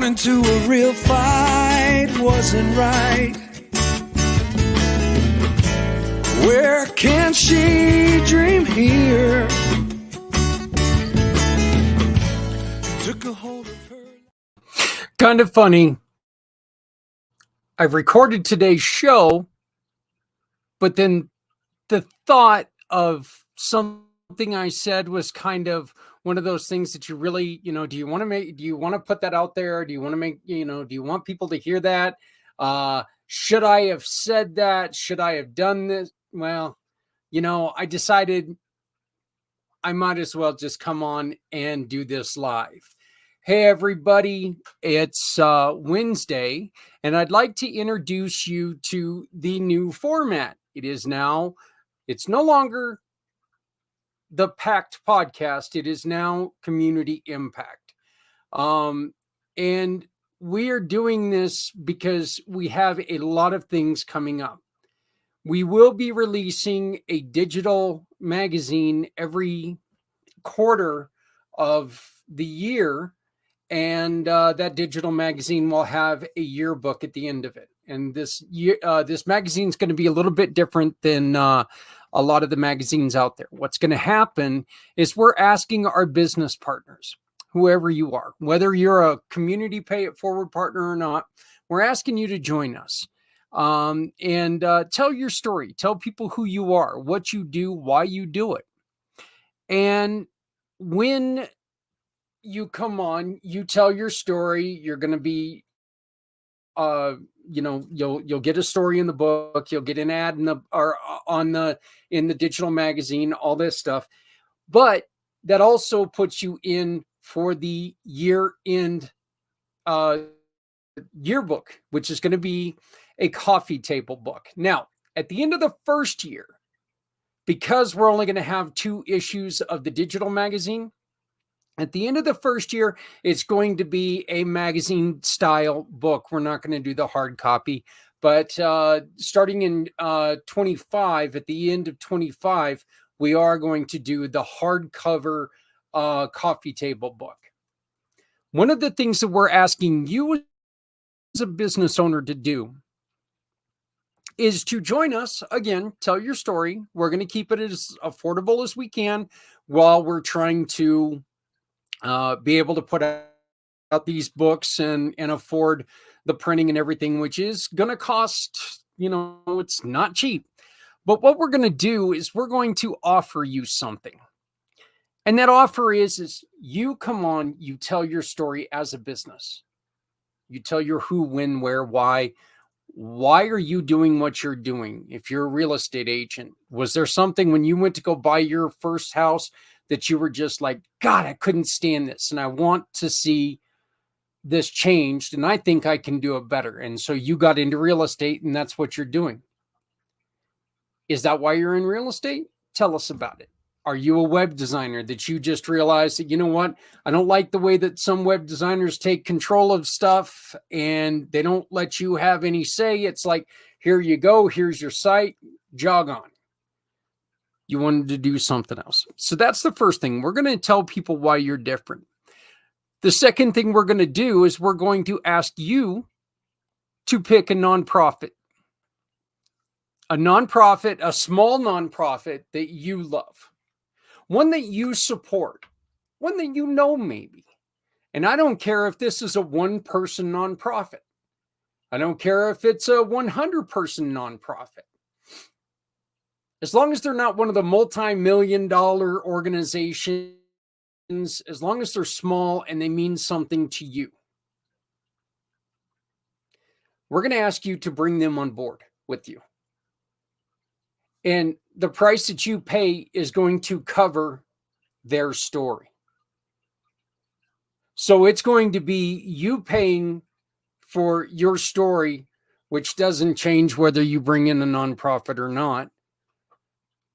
going to a real fight wasn't right. Where can she dream here? Took a hold of her. Kind of funny. I've recorded today's show, but then the thought of something I said was kind of one of those things that you really, do you want to put that out there? Do you want to make, do you want people to hear that? Should I have said that? Should I have done this? Well, I decided I might as well just come on and do this live. Hey, everybody, it's Wednesday, and I'd like to introduce you to the new format. It's no longer the IMpACT podcast. It is now Community Impact. And we are doing this because we have a lot of things coming up. We will be releasing a digital magazine every quarter of the year. And that digital magazine will have a yearbook at the end of it. And this magazine is going to be a little bit different than a lot of the magazines out there. What's going to happen is we're asking our business partners, whoever you are, whether you're a community pay it forward partner or not, we're asking you to join us and tell your story. Tell people who you are, what you do, why you do it. And when you come on, you tell your story, you're going to be, you'll get a story in the book, you'll get an ad in the digital magazine, all this stuff. But that also puts you in for the year-end yearbook, which is going to be a coffee table book. Now, at the end of the first year, because we're only going to have 2 issues of the digital magazine, at the end of the first year, it's going to be a magazine style book. We're not going to do the hard copy, but starting in 25, at the end of 25, we are going to do the hardcover coffee table book. One of the things that we're asking you as a business owner to do is to join us. Again, tell your story. We're going to keep it as affordable as we can while we're trying to be able to put out these books and afford the printing and everything, which is going to cost, it's not cheap. But what we're going to do is we're going to offer you something. And that offer is you come on, you tell your story as a business. You tell your who, when, where, why. Why are you doing what you're doing? If you're a real estate agent, was there something when you went to go buy your first house that you were just like, God, I couldn't stand this, and I want to see this changed, and I think I can do it better. And so you got into real estate, and that's what you're doing. Is that why you're in real estate? Tell us about it. Are you a web designer that you just realized that, you know what, I don't like the way that some web designers take control of stuff and they don't let you have any say. It's like, here you go, here's your site, jog on. You wanted to do something else. So that's the first thing. We're going to tell people why you're different. The second thing we're going to do is we're going to ask you to pick a nonprofit. A small nonprofit that you love. One that you support. One that you know maybe. And I don't care if this is a 1-person nonprofit. I don't care if it's a 100-person nonprofit. As long as they're not one of the multi-million-dollar organizations, as long as they're small and they mean something to you, we're going to ask you to bring them on board with you. And the price that you pay is going to cover their story. So it's going to be you paying for your story, which doesn't change whether you bring in a nonprofit or not.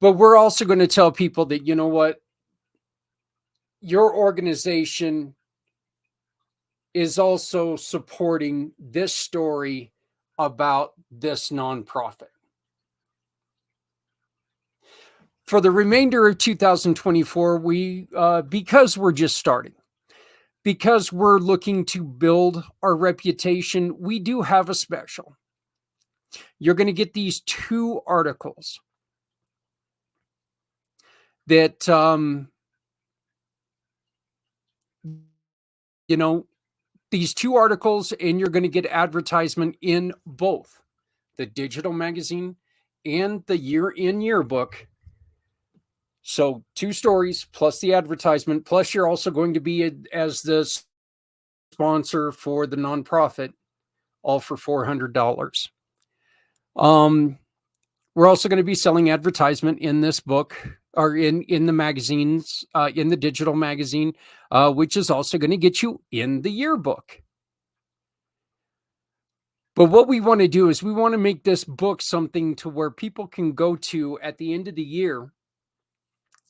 But we're also going to tell people that, you know what, your organization is also supporting this story about this nonprofit. For the remainder of 2024, we because we're just starting, because we're looking to build our reputation, we do have a special. You're going to get these 2 articles that, you know, these 2 articles, and you're going to get advertisement in both the digital magazine and the year-in yearbook. So 2 stories plus the advertisement, plus you're also going to be as the sponsor for the nonprofit, all for $400. We're also going to be selling advertisement in this book, or in the magazines, in the digital magazine, which is also going to get you in the yearbook. But what we want to do is we want to make this book something to where people can go to at the end of the year.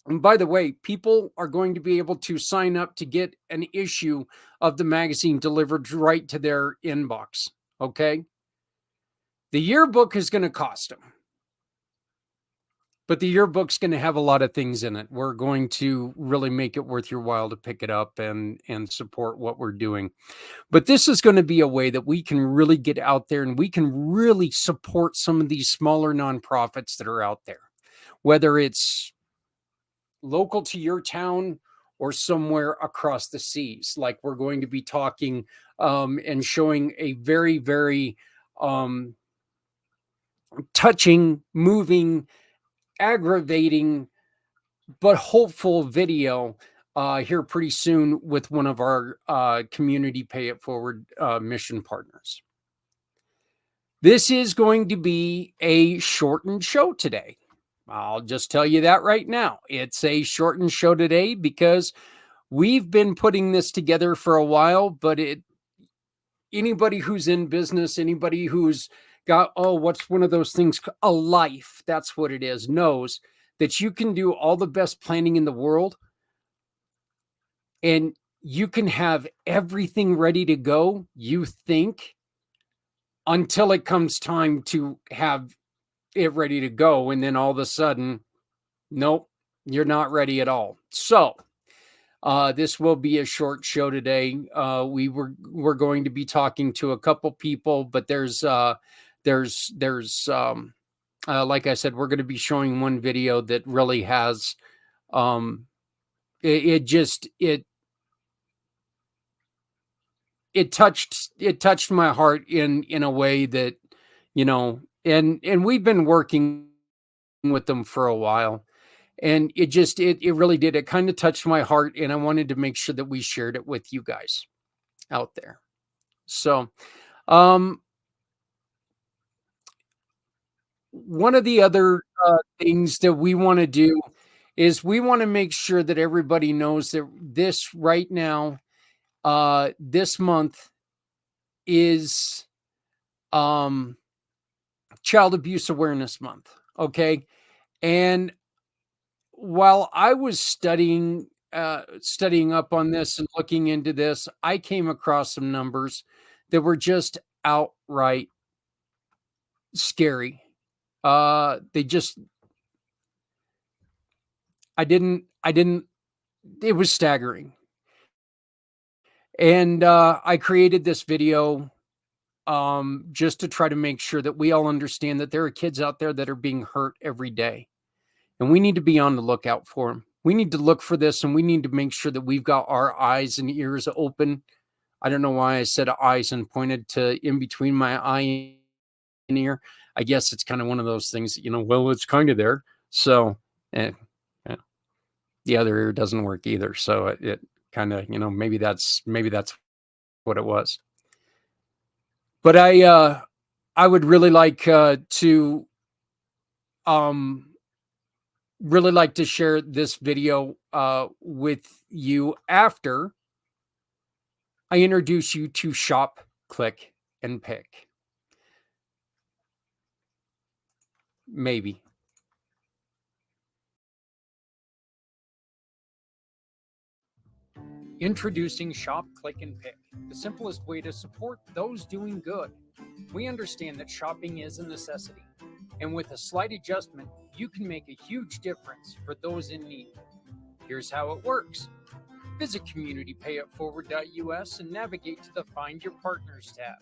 And by the way, people are going to be able to sign up to get an issue of the magazine delivered right to their inbox. Okay. The yearbook is going to cost them, but the yearbook's going to have a lot of things in it. We're going to really make it worth your while to pick it up and support what we're doing. But this is going to be a way that we can really get out there and we can really support some of these smaller nonprofits that are out there, whether it's local to your town or somewhere across the seas. Like we're going to be talking and showing a very, very touching, moving, aggravating, but hopeful video here pretty soon with one of our community pay it forward mission partners. This is going to be a shortened show today. I'll just tell you that right now. It's a shortened show today because we've been putting this together for a while, but anybody who's in business, anybody who's got, what's one of those things, a life, that's what it is, knows that you can do all the best planning in the world and you can have everything ready to go, you think, until it comes time to have it ready to go. And then all of a sudden, nope, you're not ready at all. So this will be a short show today. We're going to be talking to a couple people, but there's like I said, we're going to be showing one video that really has it touched my heart in a way that, and we've been working with them for a while, and it really did. It kind of touched my heart, and I wanted to make sure that we shared it with you guys out there. So, one of the other things that we want to do is we want to make sure that everybody knows that this right now, this month is Child Abuse Awareness Month. Okay. And while I was studying up on this and looking into this, I came across some numbers that were just outright scary. I didn't, it was staggering. And I created this video just to try to make sure that we all understand that there are kids out there that are being hurt every day. And we need to be on the lookout for them. We need to look for this, and we need to make sure that we've got our eyes and ears open. I don't know why I said eyes and pointed to in between my eye and ear. I guess it's kind of one of those things that, well, it's kind of there. So the other ear doesn't work either. So it kind of, maybe that's what it was. But I would really like to share this video with you after I introduce you to Shop, Click, and Pick. Maybe. Introducing Shop, Click, and Pick, the simplest way to support those doing good. We understand that shopping is a necessity, and with a slight adjustment, you can make a huge difference for those in need. Here's how it works. Visit communitypayitforward.us and navigate to the Find Your Partners tab.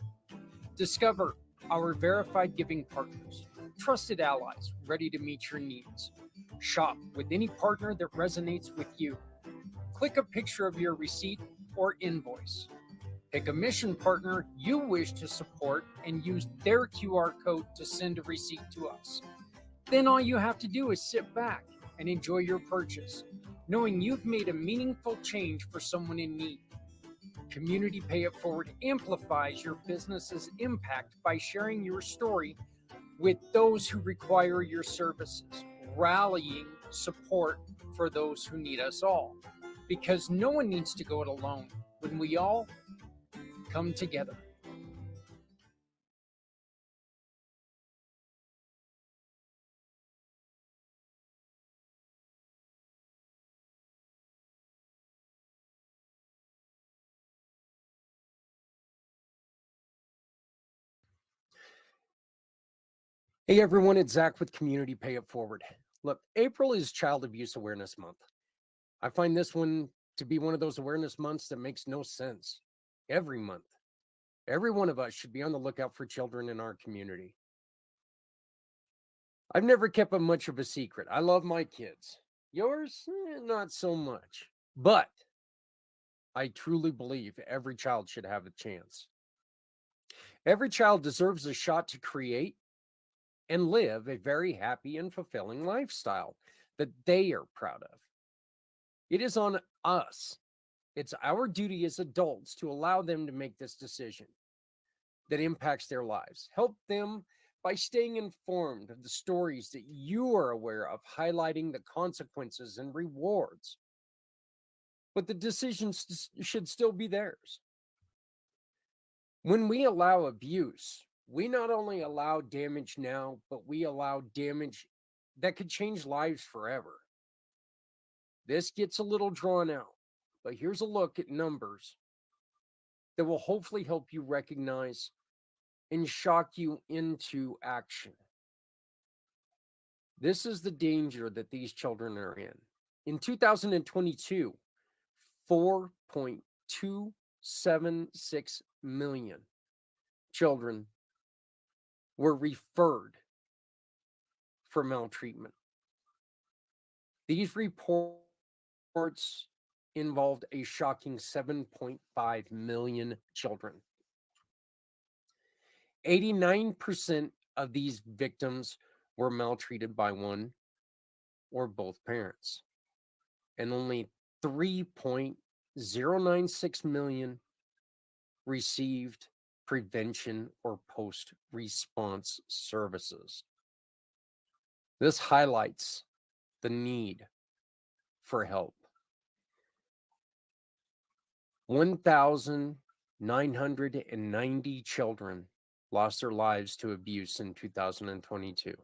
Discover our verified giving partners, trusted allies ready to meet your needs. Shop with any partner that resonates with you. Click a picture of your receipt or invoice. Pick a mission partner you wish to support and use their QR code to send a receipt to us. Then all you have to do is sit back and enjoy your purchase, knowing you've made a meaningful change for someone in need. Community Pay It Forward amplifies your business's impact by sharing your story with those who require your services, rallying support for those who need us all. Because no one needs to go it alone when we all come together. Hey everyone, it's Zach with Community Pay It Forward. Look, April is Child Abuse Awareness Month. I find this one to be one of those awareness months that makes no sense. Every month, every one of us should be on the lookout for children in our community. I've never kept much of a secret. I love my kids. Yours, not so much. But I truly believe every child should have a chance. Every child deserves a shot to create and live a very happy and fulfilling lifestyle that they are proud of. It is on us. It's our duty as adults to allow them to make this decision that impacts their lives. Help them by staying informed of the stories that you are aware of, highlighting the consequences and rewards. But the decisions should still be theirs. When we allow abuse, we not only allow damage now, but we allow damage that could change lives forever. This gets a little drawn out, but here's a look at numbers that will hopefully help you recognize and shock you into action. This is the danger that these children are in. In 2022, 4.276 million children were referred for maltreatment. These reports involved a shocking 7.5 million children. 89% of these victims were maltreated by one or both parents, and only 3.096 million received prevention or post-response services. This highlights the need for help. 1,990 children lost their lives to abuse in 2022.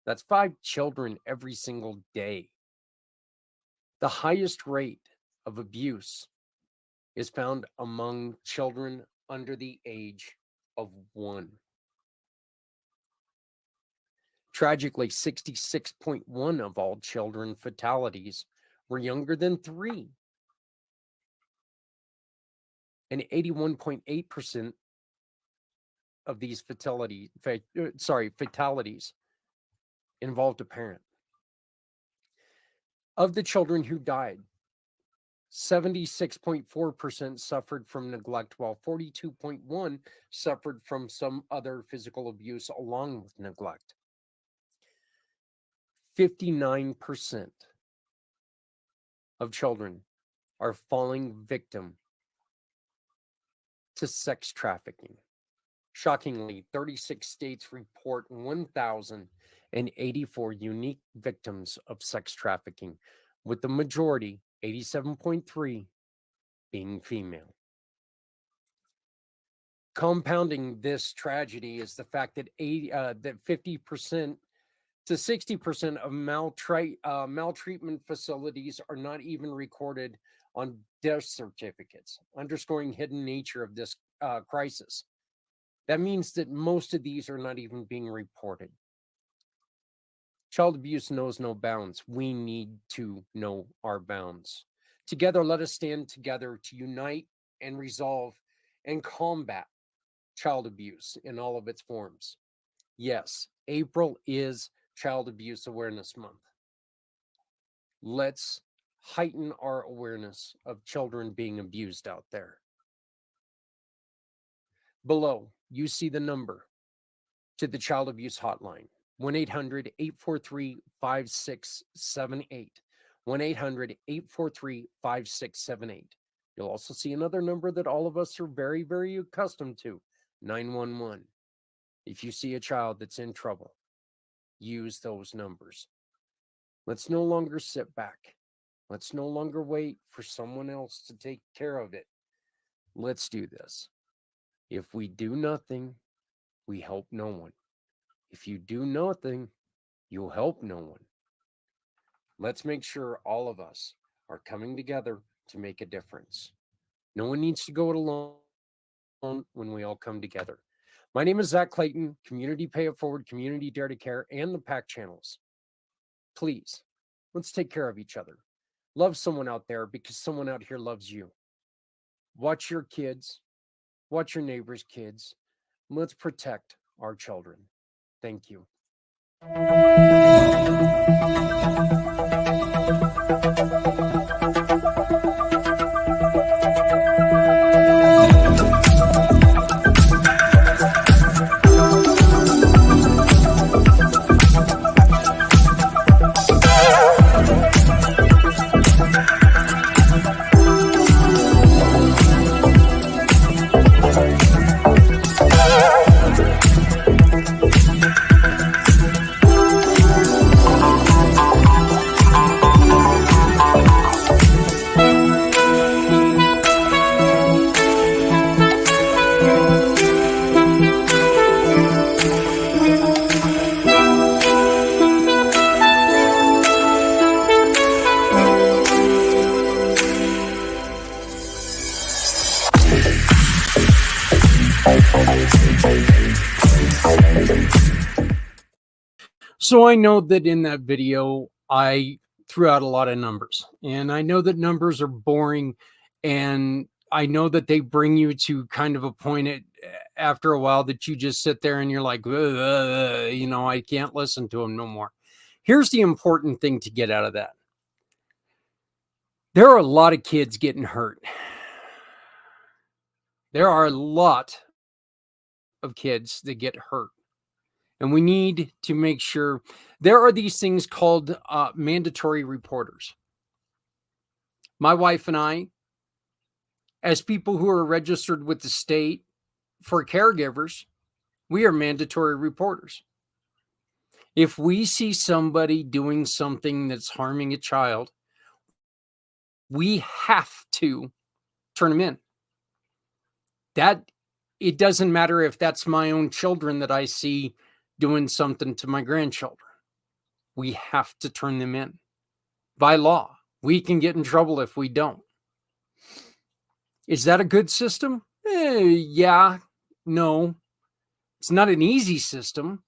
That's 5 children every single day. The highest rate of abuse is found among children under the age of 1. Tragically, 66.1% of all children fatalities were younger than 3. And 81.8% of these fatalities involved a parent. Of the children who died, 76.4% suffered from neglect, while 42.1% suffered from some other physical abuse along with neglect. 59% of children are falling victim to sex trafficking. Shockingly, 36 states report 1,084 unique victims of sex trafficking, with the majority, 87.3%, being female. Compounding this tragedy is the fact that 50% to 60% of maltreatment facilities are not even recorded on death certificates, underscoring hidden nature of this crisis. That means that most of these are not even being reported. Child abuse knows no bounds. We need to know our bounds. Together, let us stand together to unite and resolve and combat child abuse in all of its forms. Yes, April is Child Abuse Awareness Month. Let's heighten our awareness of children being abused out there. Below, you see the number to the Child Abuse Hotline, 1-800-843-5678. 1-800-843-5678. You'll also see another number that all of us are very, very accustomed to, 911. If you see a child that's in trouble, use those numbers. Let's no longer sit back. Let's no longer wait for someone else to take care of it. Let's do this. If we do nothing, we help no one. If you do nothing, you'll help no one. Let's make sure all of us are coming together to make a difference. No one needs to go it alone when we all come together. My name is Zach Clayton, Community Pay It Forward, Community Dare to Care, and the IMpACT channels. Please, let's take care of each other. Love someone out there because someone out here loves you. Watch your kids. Watch your neighbors' kids. Let's protect our children. Thank you. So I know that in that video, I threw out a lot of numbers, and I know that numbers are boring, and I know that they bring you to kind of a point after a while that you just sit there and you're like, I can't listen to them no more. Here's the important thing to get out of that. There are a lot of kids getting hurt. There are a lot of kids that get hurt. And we need to make sure there are these things called mandatory reporters. My wife and I, as people who are registered with the state for caregivers, we are mandatory reporters. If we see somebody doing something that's harming a child, we have to turn them in. It doesn't matter if that's my own children that I see doing something to my grandchildren. We have to turn them in by law. We can get in trouble if we don't. Is that a good system? Yeah, no. It's not an easy system.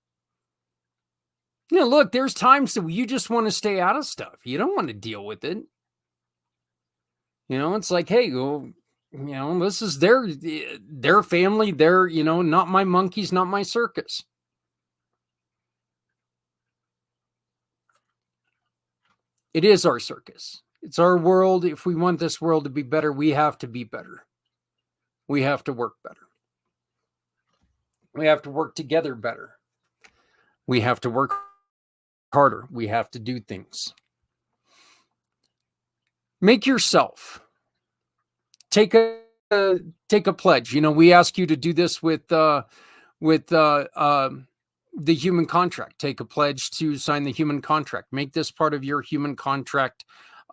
Look, there's times that you just want to stay out of stuff. You don't want to deal with it. It's like, hey, this is their family. They're, not my monkeys, not my circus. It is our circus. It's our world. If we want this world to be better, we have to be better. We have to work better. We have to work together better. We have to work harder. We have to do things. Make yourself. Take a pledge. We ask you to do this with the human contract. Take a pledge to sign the human contract. Make this part of your human contract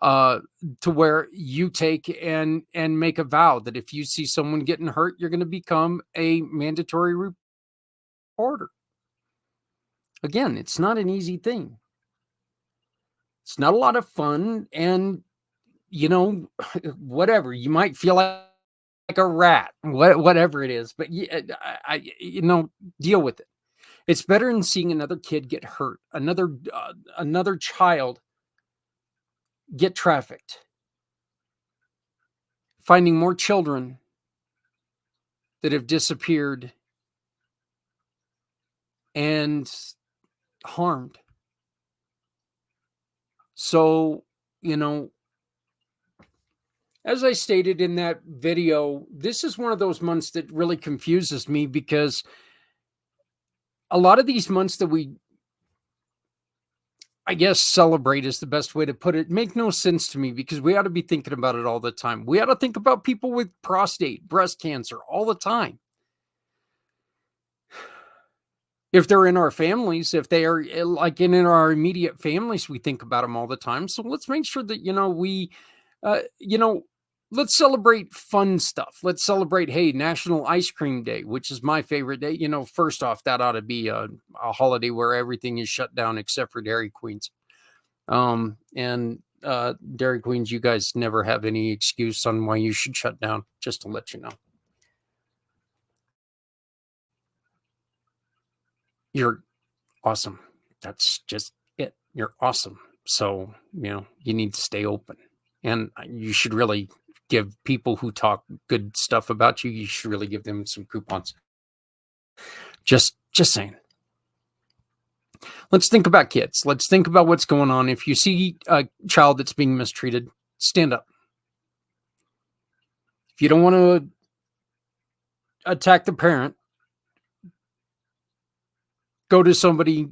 to where you take and make a vow that if you see someone getting hurt, you're going to become a mandatory reporter. Again, it's not an easy thing. It's not a lot of fun, and whatever, you might feel like a rat, whatever it is, but deal with it. It's better than seeing another kid get hurt, another child get trafficked. finding more children that have disappeared and harmed. So, you know, as I stated in that video, this is one of those months that really confuses me because a lot of these months that we, I guess, celebrate is the best way to put it, make no sense to me because we ought to be thinking about it all the time. We ought to think about people with prostate, breast cancer all the time. If they're in our families, if they are like in our immediate families, we think about them all the time. So let's make sure that, we, you know, let's celebrate fun stuff. Let's celebrate, hey, National Ice Cream Day, which is my favorite day. First off, that ought to be a holiday where everything is shut down except for Dairy Queens. And Dairy Queens, you guys never have any excuse on why you should shut down, just to let you know. You're awesome. That's just it. You're awesome. So, you need to stay open. And you should really give people who talk good stuff about you, you should really give them some coupons. Just saying. Let's think about kids. Let's think about what's going on. If you see a child that's being mistreated, stand up. If you don't want to attack the parent, go to somebody.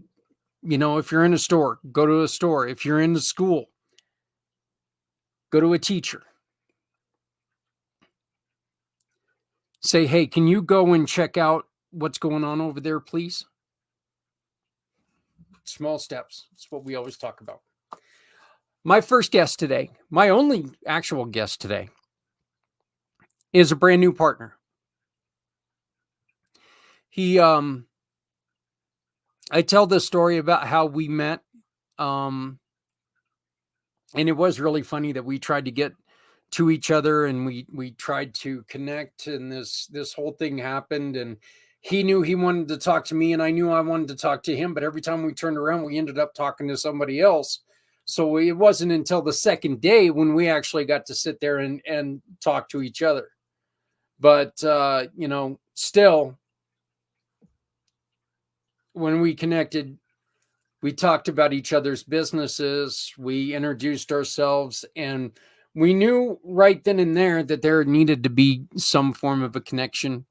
If you're in a store, go to a store. If you're in the school, go to a teacher. Say, hey, can you go and check out what's going on over there, please? Small steps. That's what we always talk about. My first guest today, my only actual guest today, is a brand new partner. I tell this story about how we met. And it was really funny that we tried to get to each other and we tried to connect, and this whole thing happened, and he knew he wanted to talk to me and I knew I wanted to talk to him, but every time we turned around we ended up talking to somebody else. So it wasn't until the second day when we actually got to sit there and talk to each other. But still, when we connected, we talked about each other's businesses, we introduced ourselves, and we knew right then and there that there needed to be some form of a connection.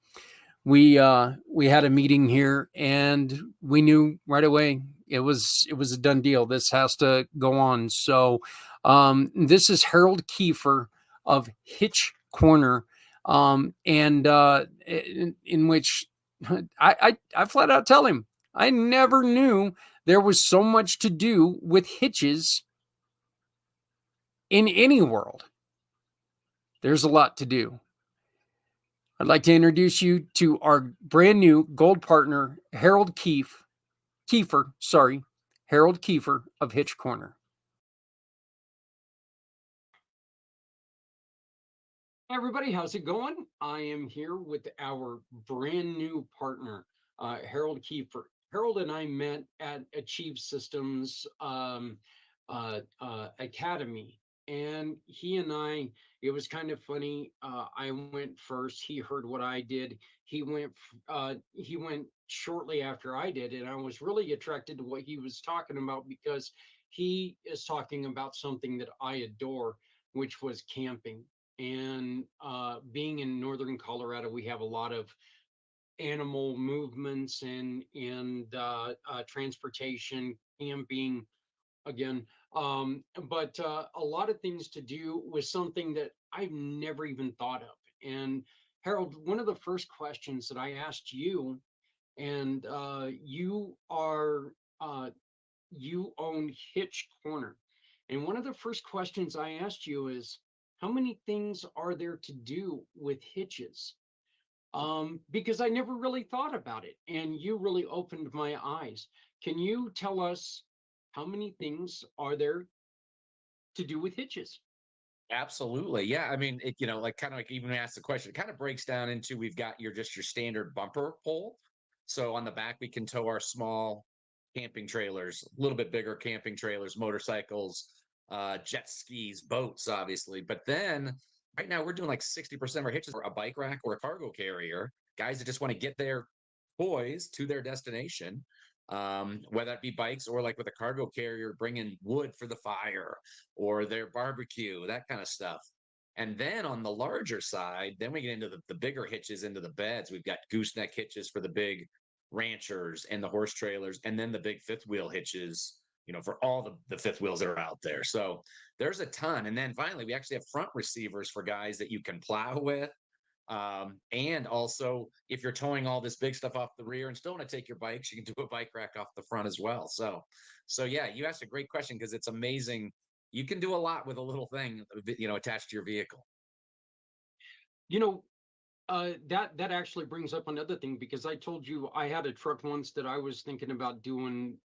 We had a meeting here and we knew right away it was a done deal. This has to go on. So this is Harold Kiefer of Hitch Corner, and in which I flat out tell him I never knew there was so much to do with hitches in any world. There's a lot to do. I'd like to introduce you to our brand new gold partner, Harold Kiefer, Harold Kiefer of Hitch Corner. Hey everybody, how's it going? I am here with our brand new partner, Harold Kiefer. Harold and I met at Achieve Systems Academy, and he and I, it was kind of funny. I went first. He heard what I did. He went shortly after I did, and I was really attracted to what he was talking about because he is talking about something that I adore, which was camping. And being in northern Colorado, we have a lot of animal movements and transportation, camping again, but a lot of things to do with something that I've never even thought of. And Harold, one of the first questions that I asked you, and you own Hitch Corner. And one of the first questions I asked you is, how many things are there to do with hitches? Because I never really thought about it, and you really opened my eyes. Can you tell us how many things are there to do with hitches? Absolutely. Yeah. I mean, like kind of like even ask the question, it kind of breaks down into we've got your standard bumper pole. So on the back, we can tow our small camping trailers, a little bit bigger camping trailers, motorcycles, jet skis, boats, obviously. But then right now we're doing like 60% of our hitches for a bike rack or a cargo carrier, guys that just want to get their toys to their destination, whether that be bikes or like with a cargo carrier bringing wood for the fire or their barbecue, that kind of stuff. And then on the larger side, then we get into the bigger hitches into the beds. We've got gooseneck hitches for the big ranchers and the horse trailers, and then the big fifth wheel hitches, for all the fifth wheels that are out there. So there's a ton. And then finally, we actually have front receivers for guys that you can plow with. And also, if you're towing all this big stuff off the rear and still want to take your bikes, you can do a bike rack off the front as well. So yeah, you asked a great question because it's amazing. You can do a lot with a little thing, attached to your vehicle. You know, that actually brings up another thing, because I told you I had a truck once that I was thinking about doing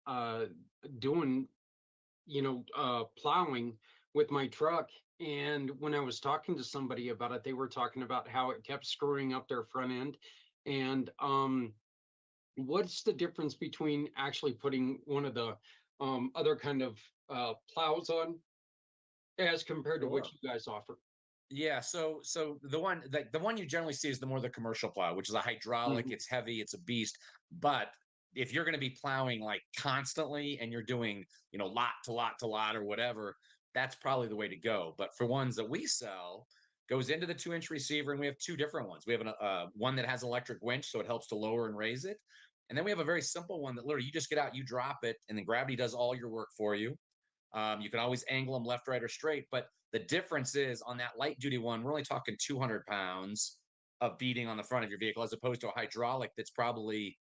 plowing with my truck. And when I was talking to somebody about it, they were talking about how it kept screwing up their front end. And what's the difference between actually putting one of the other kind of plows on as compared to what Sure. you guys offer? Yeah, so the one you generally see is the more the commercial plow, which is a hydraulic, Mhm. it's heavy, it's a beast. But if you're going to be plowing like constantly and you're doing, lot to lot to lot or whatever, that's probably the way to go. But for ones that we sell, goes into the 2-inch receiver, and we have two different ones. We have one that has electric winch, so it helps to lower and raise it. And then we have a very simple one that literally you just get out, you drop it, and then gravity does all your work for you. You can always angle them left, right, or straight. But the difference is on that light duty one, we're only talking 200 pounds of beating on the front of your vehicle, as opposed to a hydraulic that's probably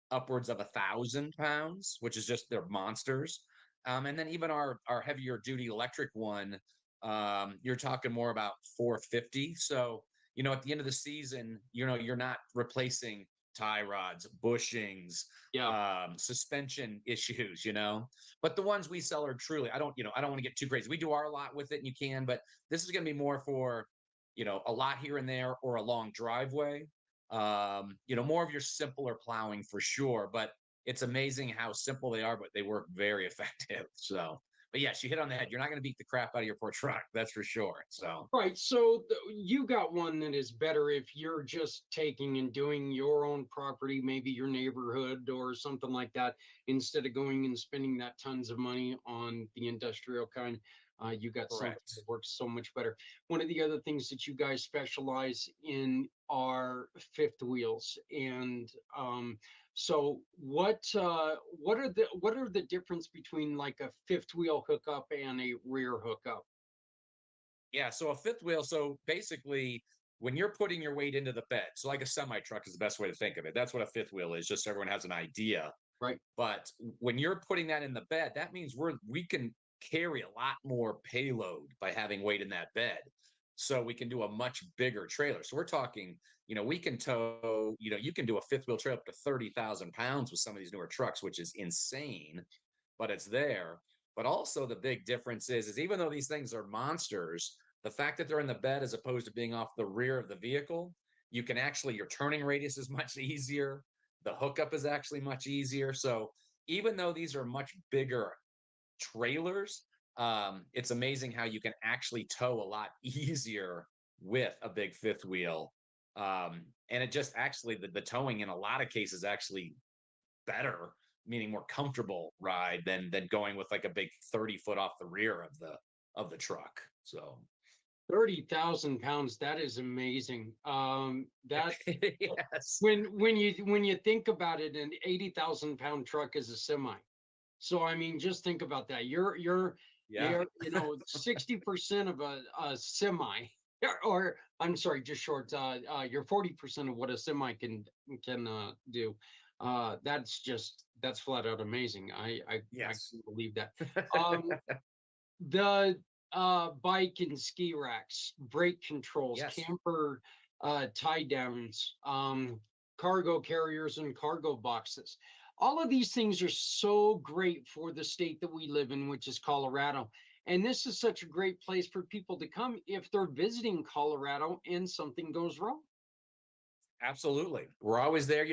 upwards of 1,000 pounds, which is just they're monsters. And then even our heavier duty electric one, you're talking more about 450. So at the end of the season, you're not replacing tie rods, bushings, Yeah. suspension issues. But the ones we sell are truly. I don't want to get too crazy. We do our lot with it, and you can, but this is going to be more for a lot here and there or a long driveway. More of your simpler plowing for sure, but it's amazing how simple they are, but they work very effective. So, but yes, you hit on the head. You're not going to beat the crap out of your poor truck, that's for sure. So, Right. So you got one that is better if you're just taking and doing your own property, maybe your neighborhood or something like that, instead of going and spending that tons of money on the industrial kind. You got something that correct. works so much better. One of the other things that you guys specialize in are fifth wheels, and so what are the difference between like a fifth wheel hookup and a rear hookup? Yeah. So a fifth wheel. So basically, when you're putting your weight into the bed, so like a semi truck is the best way to think of it. That's what a fifth wheel is, just so everyone has an idea. Right. But when you're putting that in the bed, that means we can carry a lot more payload by having weight in that bed. So we can do a much bigger trailer. So we're talking, we can tow, you can do a fifth wheel trailer up to 30,000 pounds with some of these newer trucks, which is insane, but it's there. But also the big difference is even though these things are monsters, the fact that they're in the bed as opposed to being off the rear of the vehicle, you can actually, your turning radius is much easier. The hookup is actually much easier. So even though these are much bigger trailers, it's amazing how you can actually tow a lot easier with a big fifth wheel. And it just actually the towing in a lot of cases actually better, meaning more comfortable ride than going with like a big 30 foot off the rear of the truck. So 30,000 pounds, that is amazing. That yes, when you think about it, an 80,000 pound truck is a semi. So I mean, just think about that. yeah, You're 60% of a semi, or I'm sorry, just short. You're 40% of what a semi can do. That's flat out amazing. I yes, can't believe that. Um, the bike and ski racks, brake controls, yes. camper tie downs, cargo carriers, and cargo boxes. All of these things are so great for the state that we live in, which is Colorado. And this is such a great place for people to come if they're visiting Colorado and something goes wrong. Absolutely. We're always there.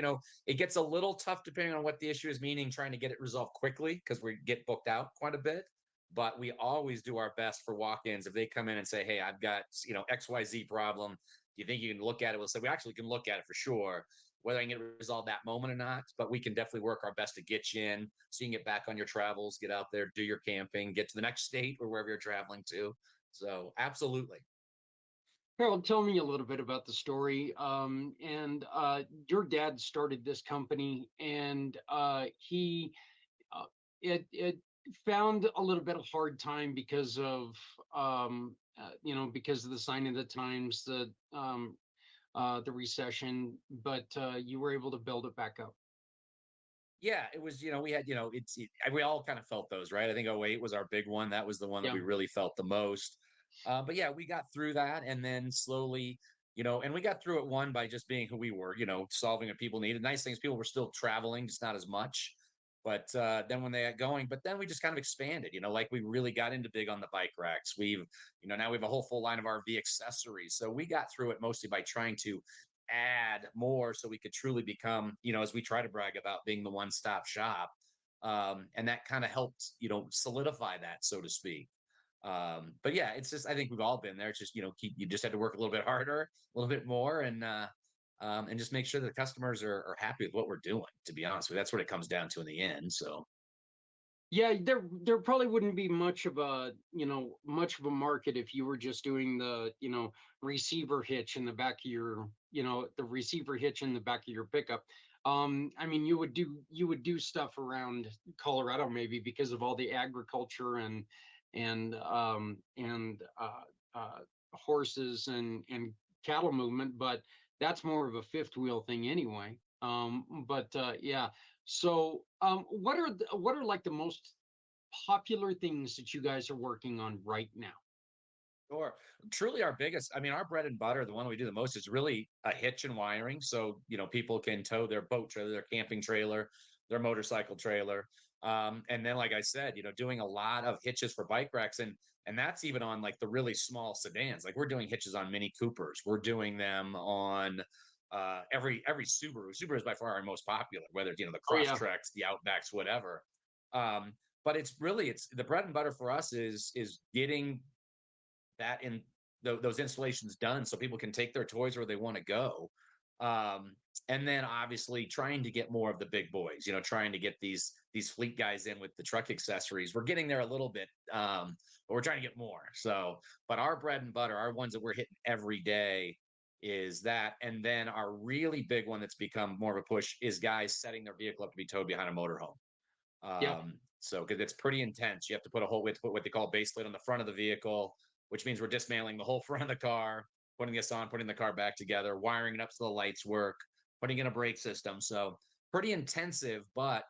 It gets a little tough depending on what the issue is, meaning trying to get it resolved quickly because we get booked out quite a bit. but we always do our best for walk-ins. If they come in and say, "Hey, I've got, XYZ problem. Do you think you can look at it?" We'll say, "We actually can look at it for sure. Whether I can get it resolved that moment or not, but we can definitely work our best to get you in so you can get back on your travels, get out there, do your camping, get to the next state or wherever you're traveling to." So absolutely. Harold, tell me a little bit about the story. And Your dad started this company, and he uh, it found a little bit of hard time because of because of the sign of the times, the recession, but you were able to build it back up. Yeah, it was, we had, we all kind of felt those, right? I think '08 was our big one. That was the one that Yeah. we really felt the most. But yeah, we got through that and then slowly, and we got through it one by just being who we were, solving what people needed. Nice things, people were still traveling, just not as much. But then when they got going, but then we just kind of expanded, like we really got into big on the bike racks. Now we have a whole full line of RV accessories. So we got through it mostly by trying to add more so we could truly become, as we try to brag about being the one-stop shop. And that kind of helped, solidify that, so to speak. But yeah, it's just, I think we've all been there. It's just, you just had to work a little bit harder, a little bit more, and just make sure that the customers are happy with what we're doing, to be honest with you. That's what it comes down to in the end. So Yeah, there probably wouldn't be much of a market if you were just doing the receiver hitch in the back of the receiver hitch in the back of your pickup. I mean, you would do stuff around Colorado maybe because of all the agriculture and horses and cattle movement, but that's more of a fifth wheel thing anyway. But Yeah. So, what are like the most popular things that you guys are working on right now? sure. Truly our biggest, I mean, our bread and butter, the one we do the most is really a hitch and wiring. So, people can tow their boat trailer, their camping trailer, their motorcycle trailer. And then, like I said, doing a lot of hitches for bike racks. And that's even on like the really small sedans. Like we're doing hitches on Mini Coopers. We're doing them on every Subaru. Subaru is by far our most popular, whether it's, the Oh yeah. Crosstreks, the Outbacks, whatever. But it's the bread and butter for us is getting that in those installations done so people can take their toys where they want to go. um, and then obviously trying to get more of the big boys, trying to get these fleet guys in with the truck accessories. We're getting there a little bit, but we're trying to get more. So but our bread and butter, our ones that we're hitting every day, is that. And then our really big one that's become more of a push is guys setting their vehicle up to be towed behind a motorhome. Yeah. So because it's pretty intense, you have to put a whole we have to put what they call a base plate on the front of the vehicle, which means we're dismantling the whole front of the car, putting this on, putting the car back together, wiring it up so the lights work, putting in a brake system. So pretty intensive, but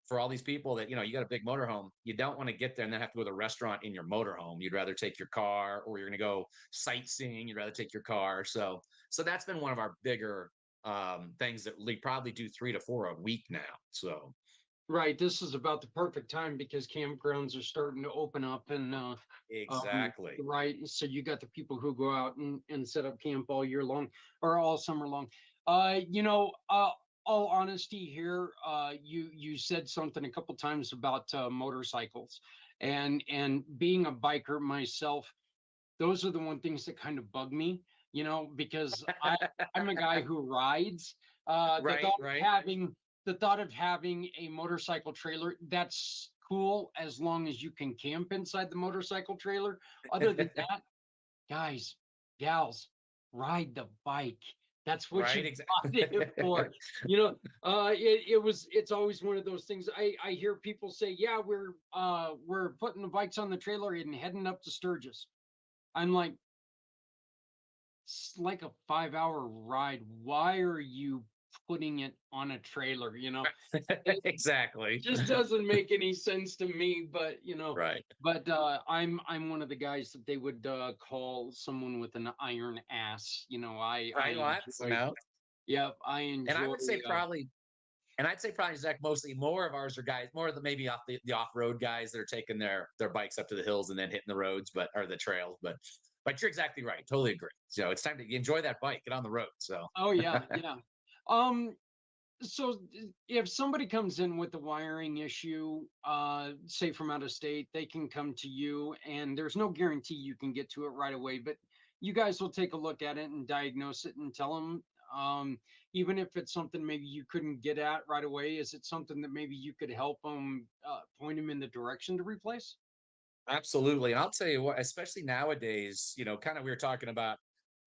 for all these people that, you got a big motorhome, you don't want to get there and then have to go to the restaurant in your motorhome. You'd rather take your car, or you're going to go sightseeing. You'd rather take your car. So that's been one of our bigger things that we probably do 3 to 4 a week now. So Right. This is about the perfect time because campgrounds are starting to open up and exactly. right. So you got the people who go out and set up camp all year long or all summer long. All honesty here, you said something a couple times about motorcycles and being a biker myself. Those are the one things that kind of bug me, because I'm a guy who rides. Uh, the Right, thought of right. having the thought of having a motorcycle trailer, that's cool as long as you can camp inside the motorcycle trailer. Other than that, guys, gals, ride the bike. That's what Right, you exactly. bought it for. It's always one of those things. I hear people say, yeah, we're putting the bikes on the trailer and heading up to Sturgis. I'm like, it's like a 5-hour ride. Why are you putting it on a trailer? It Exactly. just doesn't make any sense to me. Right. I'm one of the guys that they would call someone with an iron ass. I Right, lots, enjoy. Yeah, I and I enjoy. would say probably and I'd say probably, Zach, mostly more of ours are guys, more of the maybe off the off-road guys that are taking their bikes up to the hills and then hitting the roads, or the trails. But you're exactly right. Totally agree. So it's time to enjoy that bike, get on the road. So Oh yeah, yeah. Um, So if somebody comes in with a wiring issue, say from out of state, they can come to you, and there's no guarantee you can get to it right away, but you guys will take a look at it and diagnose it and tell them, even if it's something maybe you couldn't get at right away, is it something that maybe you could help them, point them in the direction to replace? Absolutely. And I'll tell you what, especially nowadays, kind of we were talking about,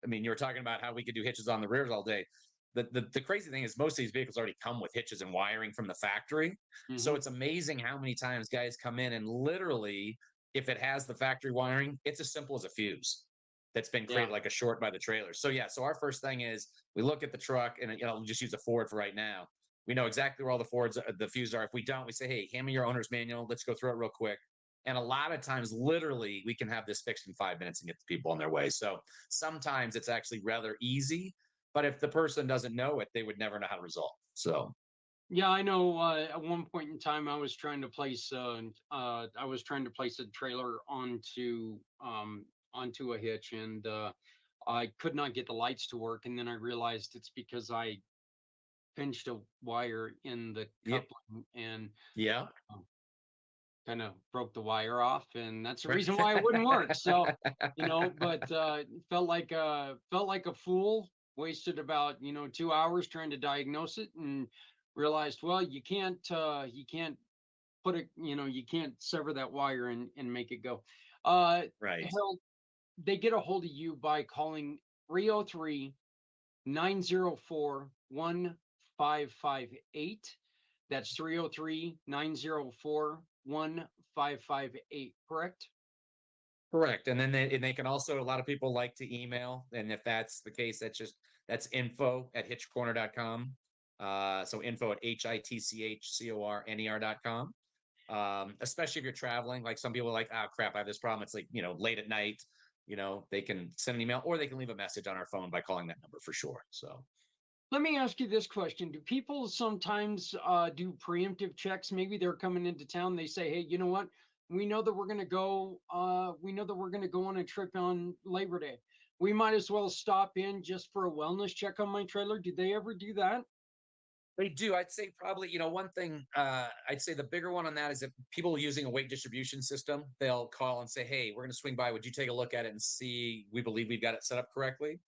I mean, you were talking about how we could do hitches on the rears all day. The crazy thing is most of these vehicles already come with hitches and wiring from the factory. So Hmm. it's amazing how many times guys come in and literally, if it has the factory wiring, it's as simple as a fuse that's been Yeah. created like a short by the trailer. So yeah, so our first thing is we look at the truck and we'll just use a Ford for right now. We know exactly where all the Fords, the fuses are. If we don't, we say, hey, hand me your owner's manual. Let's go through it real quick, and a lot of times, literally, we can have this fixed in 5 minutes and get the people on their way. So sometimes it's actually rather easy. But if the person doesn't know it, they would never know how to resolve. So Yeah, I know. At one point in time, I was trying to place a trailer onto a hitch, and I could not get the lights to work. And then I realized it's because I pinched a wire in the yeah, coupling and yeah. kind of broke the wire off, and that's the reason why it wouldn't work. So, but felt like a fool. Wasted about 2 hours trying to diagnose it, and realized, well, you can't put it, you can't sever that wire and make it go. Right. Harold, they get a hold of you by calling 303 904 1558. That's 303 904 1558. Correct? Correct. And then they can also, a lot of people like to email. And if that's the case, that's info@hitchcorner.com. So info at HITCHCORNER.com. Especially if you're traveling, like some people are like, oh crap, I have this problem. It's like, late at night, they can send an email or they can leave a message on our phone by calling that number for sure. So Let me ask you this question. Do people sometimes do preemptive checks? Maybe they're coming into town. They say, hey, you know what? We know that we're going to go on a trip on Labor Day. We might as well stop in just for a wellness check on my trailer. Do they ever do that? they do. I'd say probably, one thing, I'd say the bigger one on that is if people using a weight distribution system, they'll call and say, hey, we're going to swing by. Would you take a look at it and see, we believe we've got it set up correctly?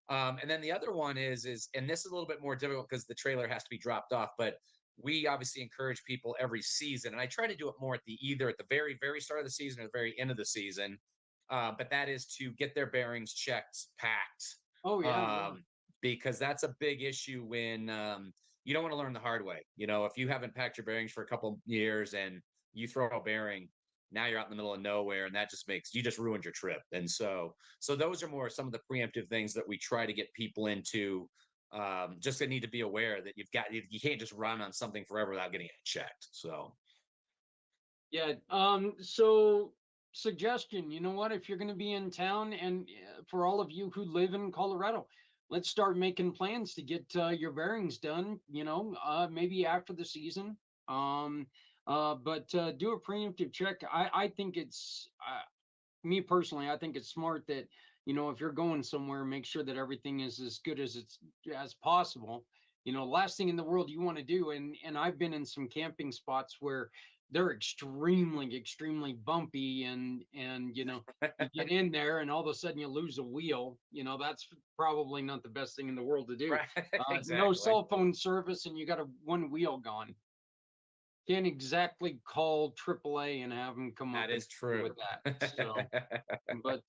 And then the other one and this is a little bit more difficult because the trailer has to be dropped off, but we obviously encourage people every season. And I try to do it more either at the very, very start of the season or the very end of the season. But that is to get their bearings checked, packed, Oh, yeah, yeah. um, because that's a big issue when, you don't want to learn the hard way. If you haven't packed your bearings for a couple years and you throw a bearing, now you're out in the middle of nowhere, and that just makes you just ruined your trip. And so those are more some of the preemptive things that we try to get people into. Just they need to be aware that you can't just run on something forever without getting it checked. So Yeah. So suggestion, you know what? If you're going to be in town, and for all of you who live in Colorado, let's start making plans to get your bearings done, maybe after the season. Um, but do a preemptive check. I think it's, me personally, I think it's smart that, if you're going somewhere, make sure that everything is as good as it's as possible. Last thing in the world you want to do, and I've been in some camping spots where they're extremely, extremely bumpy, and you get in there and all of a sudden you lose a wheel. That's probably not the best thing in the world to do. right, No exactly. cell phone service, and you got a one wheel gone. Can't exactly call AAA and have them come That up and is help you true. with that. So, but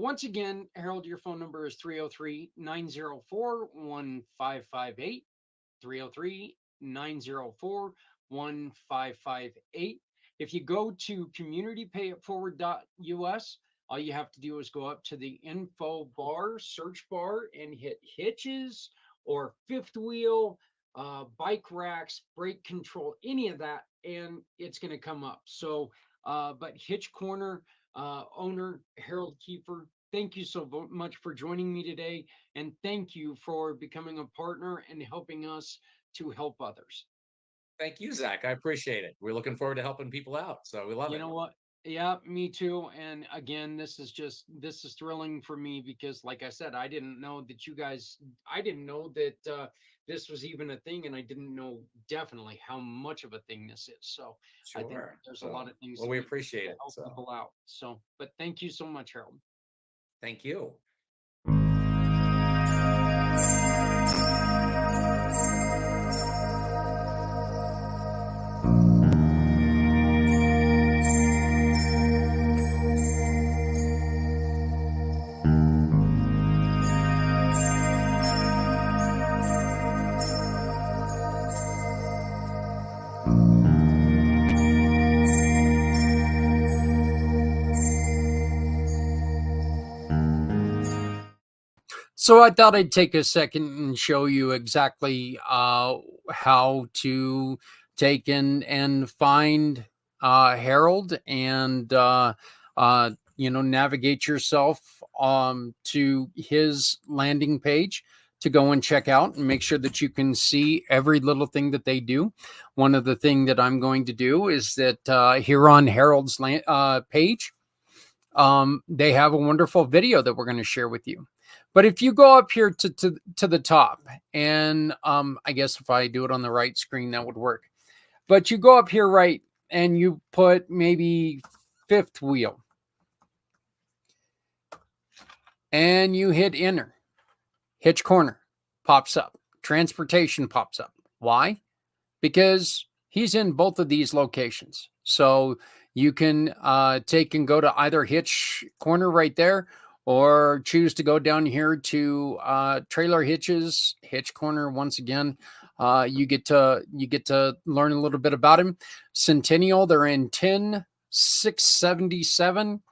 once again, Harold, your phone number is 303 904 1558. 303 904 1558. If you go to communitypayitforward.us, all you have to do is go up to the info bar, search bar, and hit hitches or fifth wheel, bike racks, brake control, any of that, and it's going to come up. So, but Hitch Corner owner Harold Kiefer, thank you so much for joining me today, and thank you for becoming a partner and helping us to help others. Thank you, Zach. I appreciate it. We're looking forward to helping people out. So we love You it. know what? Yeah, me too. And again, this is thrilling for me because, like I said, I didn't know that this was even a thing, and I didn't know definitely how much of a thing this is. So I think Sure. there's a lot So, of things well, that we we can do appreciate to it. help So, people out. So, but thank you so much, Harold. thank you. So I thought I'd take a second and show you exactly how to take in and find Harold and navigate yourself to his landing page to go and check out and make sure that you can see every little thing that they do. One of the thing that I'm going to do is that here on Harold's page, they have a wonderful video that we're going to share with you. But if you go up here to the top, and I guess if I do it on the right screen, that would work. But you go up here, right, and you put maybe fifth wheel, and you hit enter. Hitch corner pops up. Transportation pops up. Why? Because he's in both of these locations. So you can take and go to either Hitch corner right there, or choose to go down here to Trailer Hitch's Hitch corner once again. You get to learn a little bit about him. Centennial, they're in 10677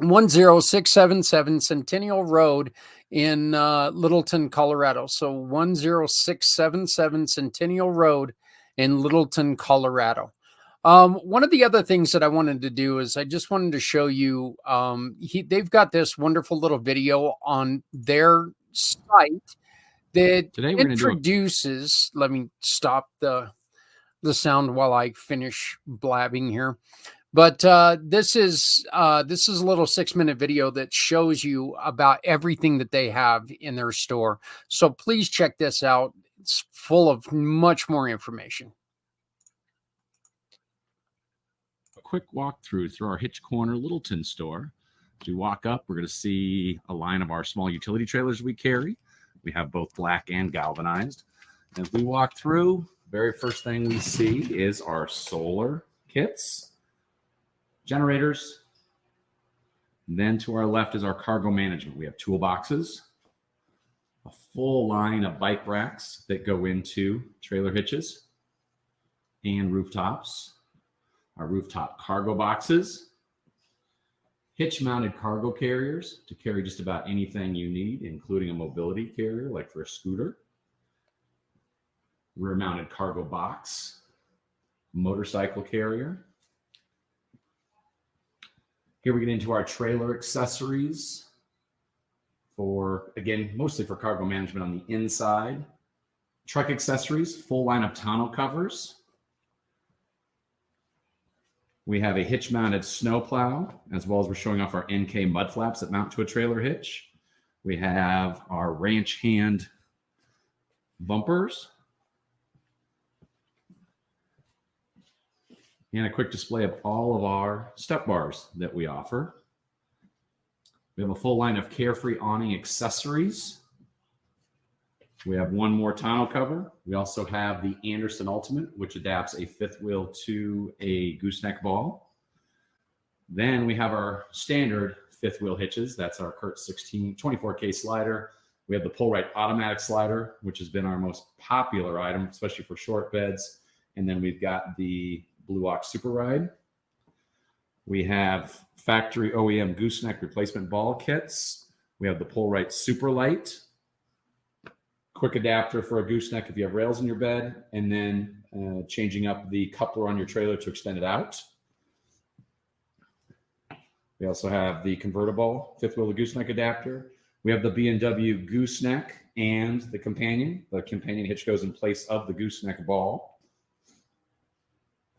10677 Centennial Road in Littleton, Colorado. So 10677 Centennial Road in Littleton, Colorado. One of the other things that I wanted to do is I just wanted to show you, they've got this wonderful little video on their site that Today we're going to do introduces, let me stop the sound while I finish blabbing here. But this is a little 6-minute video that shows you about everything that they have in their store. So please check this out. It's full of much more information. a quick walkthrough through our Hitch Corner Littleton store. As we walk up, we're going to see a line of our small utility trailers we carry. We have both black and galvanized. As we walk through, very first thing we see is our solar kits, generators. And then to our left is our cargo management. We have toolboxes, a full line of bike racks that go into trailer hitches and rooftops, our rooftop cargo boxes, hitch mounted cargo carriers to carry just about anything you need, including a mobility carrier like for a scooter, rear mounted cargo box, motorcycle carrier. Here we get into our trailer accessories for, again, mostly for cargo management on the inside. Truck accessories, full line of tonneau covers. We have a hitch mounted snow plow, as well as we're showing off our NK mud flaps that mount to a trailer hitch. We have our ranch hand bumpers. And a quick display of all of our step bars that we offer. We have a full line of Carefree awning accessories. We have one more tonneau cover. We also have the Anderson Ultimate, which adapts a fifth wheel to a gooseneck ball. Then we have our standard fifth wheel hitches. That's our Kurt 24K slider. We have the Pull-Right automatic slider, which has been our most popular item, especially for short beds. And then we've got the Blue Ox Super Ride. We have factory OEM gooseneck replacement ball kits. We have the Pull-Right Super Light, quick adapter for a gooseneck if you have rails in your bed, and then changing up the coupler on your trailer to extend it out. We also have the convertible fifth wheel gooseneck adapter. We have the B&W gooseneck and the companion. The companion hitch goes in place of the gooseneck ball.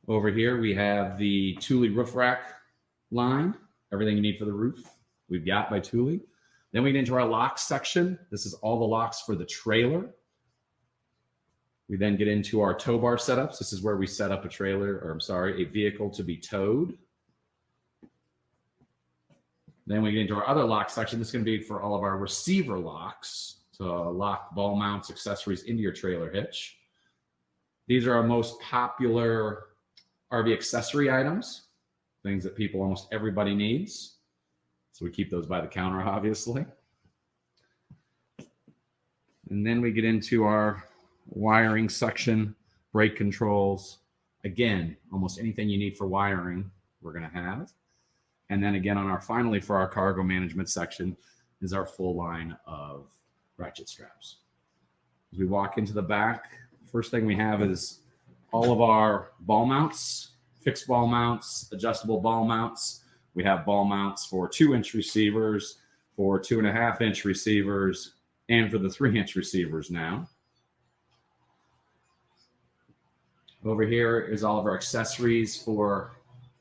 Over here, we have the Thule roof rack line. Everything you need for the roof, we've got by Thule. Then we get into our locks section. This is all the locks for the trailer. We then get into our tow bar setups. This is where we set up a vehicle to be towed. Then we get into our other lock section. This is going to be for all of our receiver locks to lock ball mounts, accessories into your trailer hitch. These are our most popular RV accessory items, things that almost everybody needs. So we keep those by the counter, obviously. And then we get into our wiring section, brake controls. Again, almost anything you need for wiring, we're going to have. And then again, finally for our cargo management section is our full line of ratchet straps. As we walk into the back, first thing we have is all of our ball mounts, fixed ball mounts, adjustable ball mounts. We have ball mounts for 2-inch receivers, for 2.5-inch receivers, and for the 3-inch receivers now. Over here is all of our accessories for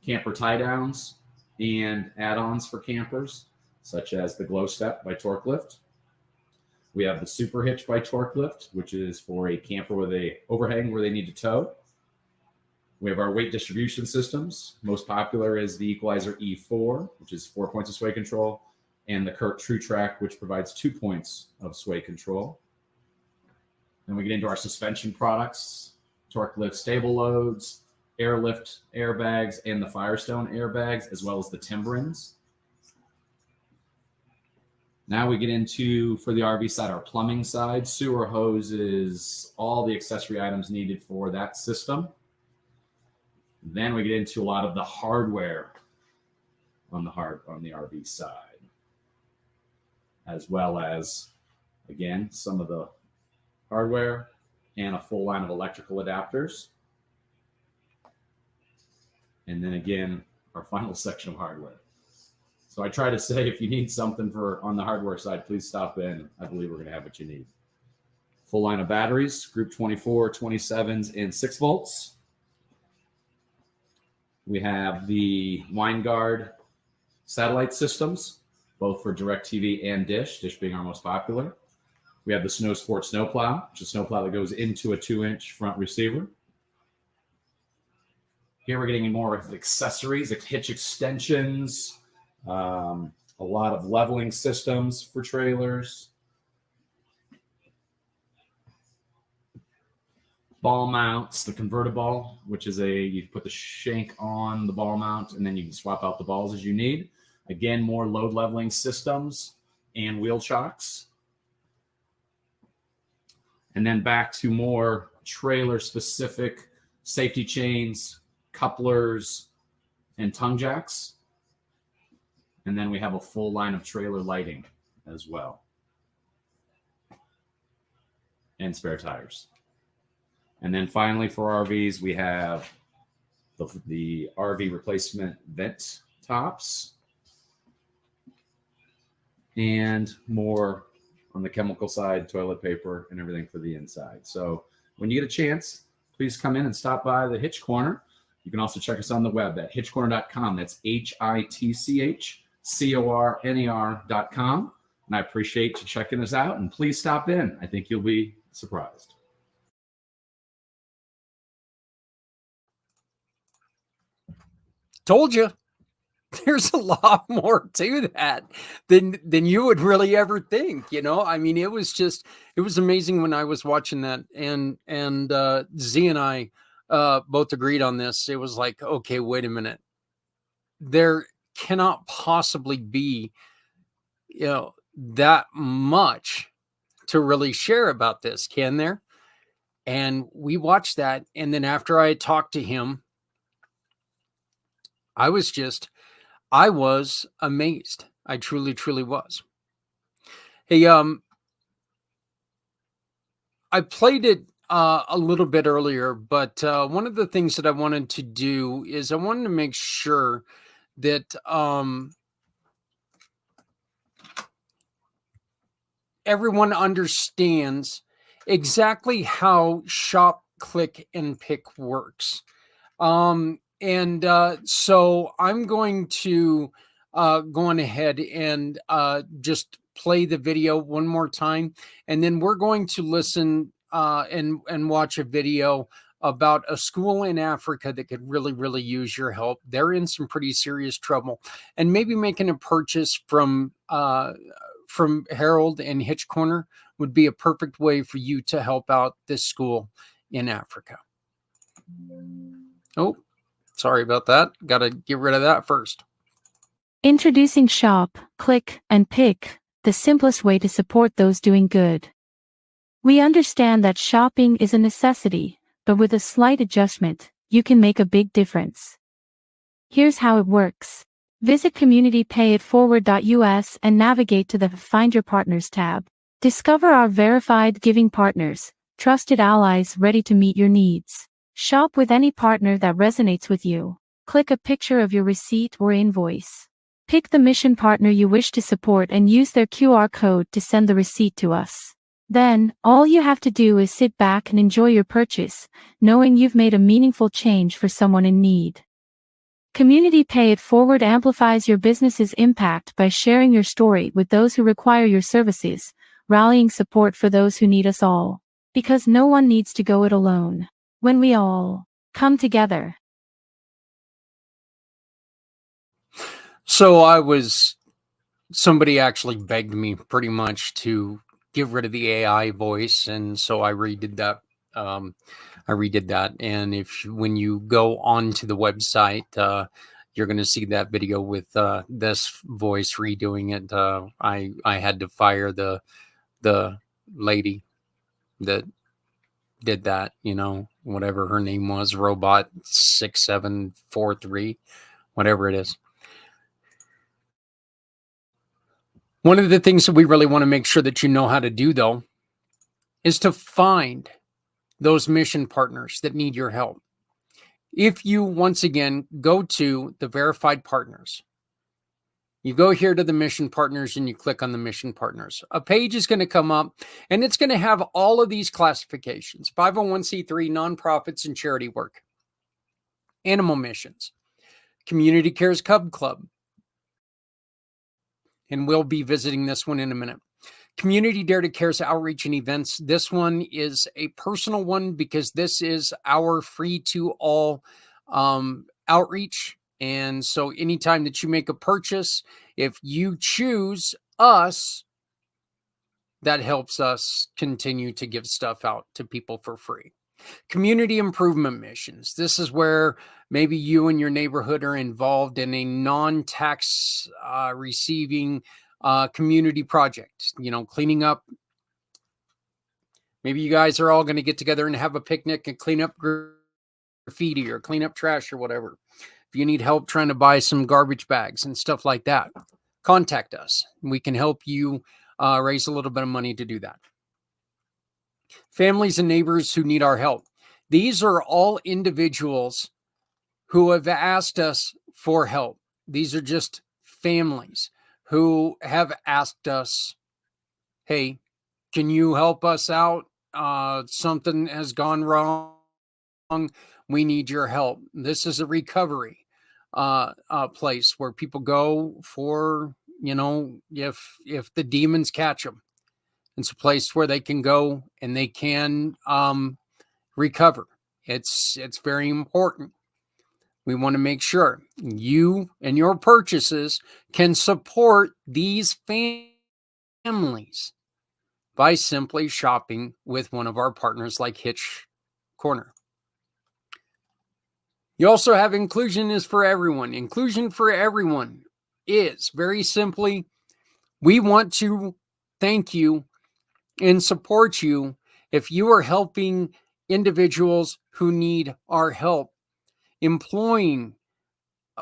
camper tie downs and add-ons for campers, such as the Glow Step by Torque Lift. We have the Super Hitch by Torque Lift, which is for a camper with a overhang where they need to tow. We have our weight distribution systems. Most popular is the Equalizer E4, which is 4 points of sway control, and the Curt True Track, which provides 2 points of sway control. Then we get into our suspension products, Torque Lift stable loads, Airlift airbags, and the Firestone airbags, as well as the Timberins. Now we get into, for the RV side, our plumbing side, sewer hoses, all the accessory items needed for that system. Then we get into a lot of the hardware on the RV side, as well as, again, some of the hardware and a full line of electrical adapters. And then again, our final section of hardware. So I try to say, if you need something on the hardware side, please stop in. I believe we're going to have what you need. Full line of batteries, group 24, 27s, and 6 volts. We have the WineGuard satellite systems, both for DirecTV and Dish being our most popular. We have the Snow Sport snowplow, which is a snowplow that goes into a 2-inch front receiver. Here we're getting more of accessories, hitch extensions, a lot of leveling systems for trailers. Ball mounts, the convertible, which is you put the shank on the ball mount and then you can swap out the balls as you need. Again, more load leveling systems and wheel chocks. And then back to more trailer specific safety chains, couplers, and tongue jacks. And then we have a full line of trailer lighting as well. And spare tires. And then finally for RVs, we have the RV replacement vent tops and more on the chemical side, toilet paper, and everything for the inside. So when you get a chance, please come in and stop by the Hitch Corner. You can also check us on the web at hitchcorner.com. That's HITCHCORNER.com. And I appreciate you checking us out. And please stop in. I think you'll be surprised. Told you. There's a lot more to that than you would really ever think. I mean, it was amazing when I was watching that, and Z and I both agreed on this. It was like, okay, wait a minute. There cannot possibly be, that much to really share about this, can there? And we watched that, and then after I talked to him, I was amazed. I truly, truly was. Hey, I played it a little bit earlier, but one of the things that I wanted to do is I wanted to make sure that everyone understands exactly how Shop, Click, and Pick works. So I'm going to go on ahead and just play the video one more time, and then we're going to listen and watch a video about a school in Africa that could really use your help. They're in some pretty serious trouble, and maybe making a purchase from Harold and Hitch Corner would be a perfect way for you to help out this school in Africa. Oh, sorry about that. Got to get rid of that first. Introducing Shop, Click, and Pick, the simplest way to support those doing good. We understand that shopping is a necessity, but with a slight adjustment, you can make a big difference. Here's how it works. Visit communitypayitforward.us and navigate to the Find Your Partners tab. Discover our verified giving partners, trusted allies ready to meet your needs. Shop with any partner that resonates with you. Click a picture of your receipt or invoice. Pick the mission partner you wish to support and use their QR code to send the receipt to us. Then, all you have to do is sit back and enjoy your purchase, knowing you've made a meaningful change for someone in need. Community Pay It Forward amplifies your business's impact by sharing your story with those who require your services, rallying support for those who need us all. Because no one needs to go it alone. When we all come together. So somebody actually begged me pretty much to get rid of the AI voice, and so I redid that. And when you go onto the website, you're going to see that video with this voice redoing it. I had to fire the lady that did that, whatever her name was, Robot 6743, whatever it is. One of the things that we really want to make sure that you know how to do, though, is to find those mission partners that need your help. If you, once again, go to the verified partners, you go here to the mission partners and you click on the mission partners. A page is going to come up and it's going to have all of these classifications: 501c3, nonprofits and charity work, animal missions, Community Cares Cub Club, and we'll be visiting this one in a minute. Community Dare to Cares outreach and events. This one is a personal one because this is our free to all outreach. And so anytime that you make a purchase, if you choose us, that helps us continue to give stuff out to people for free. Community improvement missions. This is where maybe you and your neighborhood are involved in a non-tax receiving community project, cleaning up. Maybe you guys are all going to get together and have a picnic and clean up graffiti or clean up trash or whatever. If you need help trying to buy some garbage bags and stuff like that, contact us. We can help you raise a little bit of money to do that. Families and neighbors who need our help. These are all individuals who have asked us for help. These are just families who have asked us, hey, can you help us out? Something has gone wrong. We need your help. This is a recovery place where people go for, if the demons catch them. It's a place where they can go and they can recover. It's very important. We want to make sure you and your purchases can support these families by simply shopping with one of our partners like Hitch Corner. You also have Inclusion is for Everyone. Inclusion for Everyone is very simply, we want to thank you and support you if you are helping individuals who need our help, employing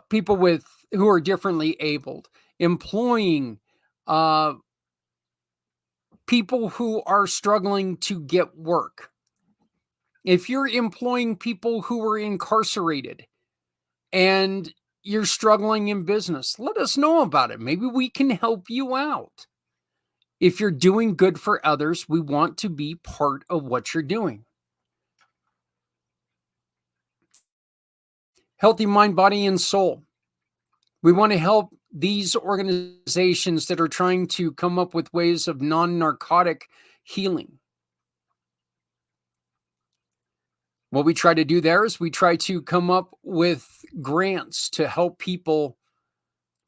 people who are differently abled, employing people who are struggling to get work. If you're employing people who are incarcerated and you're struggling in business, let us know about it. Maybe we can help you out. If you're doing good for others, we want to be part of what you're doing. healthy mind, body, and soul. We want to help these organizations that are trying to come up with ways of non-narcotic healing. What we try to do there is we try to come up with grants to help people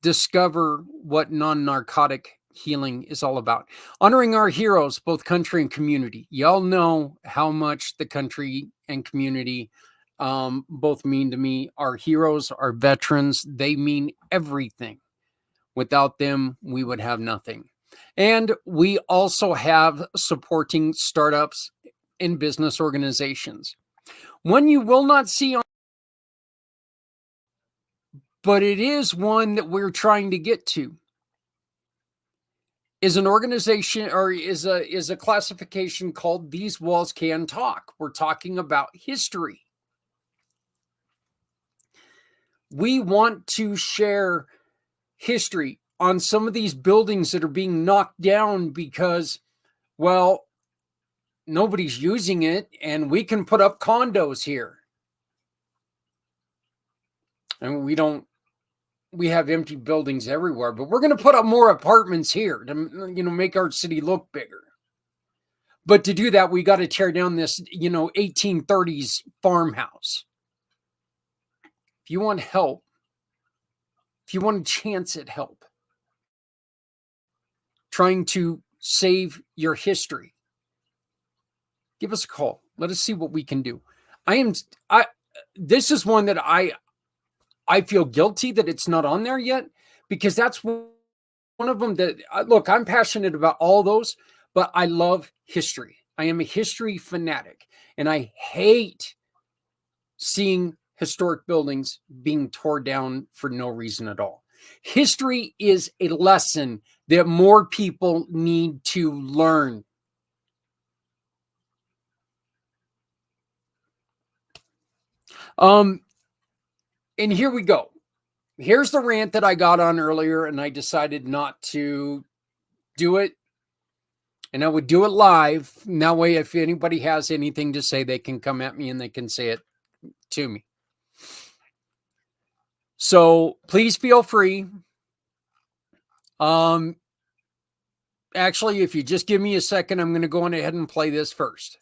discover what non-narcotic healing is all about. Honoring our heroes, both country and community. Y'all know how much the country and community both mean to me. Our heroes, our veterans, they mean everything. Without them, we would have nothing. And we also have supporting startups and business organizations. One you will not see on, but it is one that we're trying to get to, is an organization, or is a classification called These Walls Can Talk. We're talking about history. We want to share history on some of these buildings that are being knocked down because, well, nobody's using it, and we can put up condos here. And we have empty buildings everywhere, but we're going to put up more apartments here to, make our city look bigger. But to do that, we got to tear down this, 1830s farmhouse. If you want help, if you want a chance at help, trying to save your history, give us a call. Let us see what we can do. This is one that I feel guilty that it's not on there yet, because that's one of them that, look, I'm passionate about all those, but I love history. I am a history fanatic, and I hate seeing historic buildings being torn down for no reason at all. History is a lesson that more people need to learn. And here we go. Here's the rant that I got on earlier, and I decided not to do it. And I would do it live. And that way, if anybody has anything to say, they can come at me and they can say it to me. So please feel free. Actually, if you just give me a second, I'm going to go on ahead and play this first.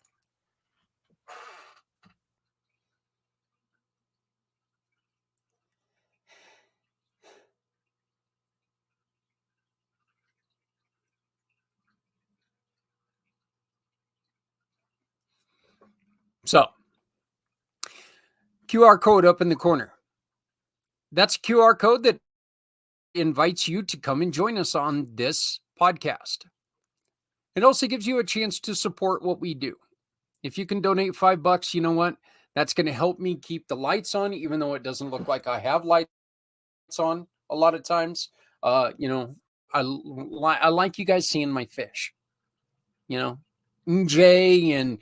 So, QR code up in the corner. That's a QR code that invites you to come and join us on this podcast. It also gives you a chance to support what we do. If you can donate $5, you know what? That's going to help me keep the lights on, even though it doesn't look like I have lights on a lot of times. I like you guys seeing my fish. Jay and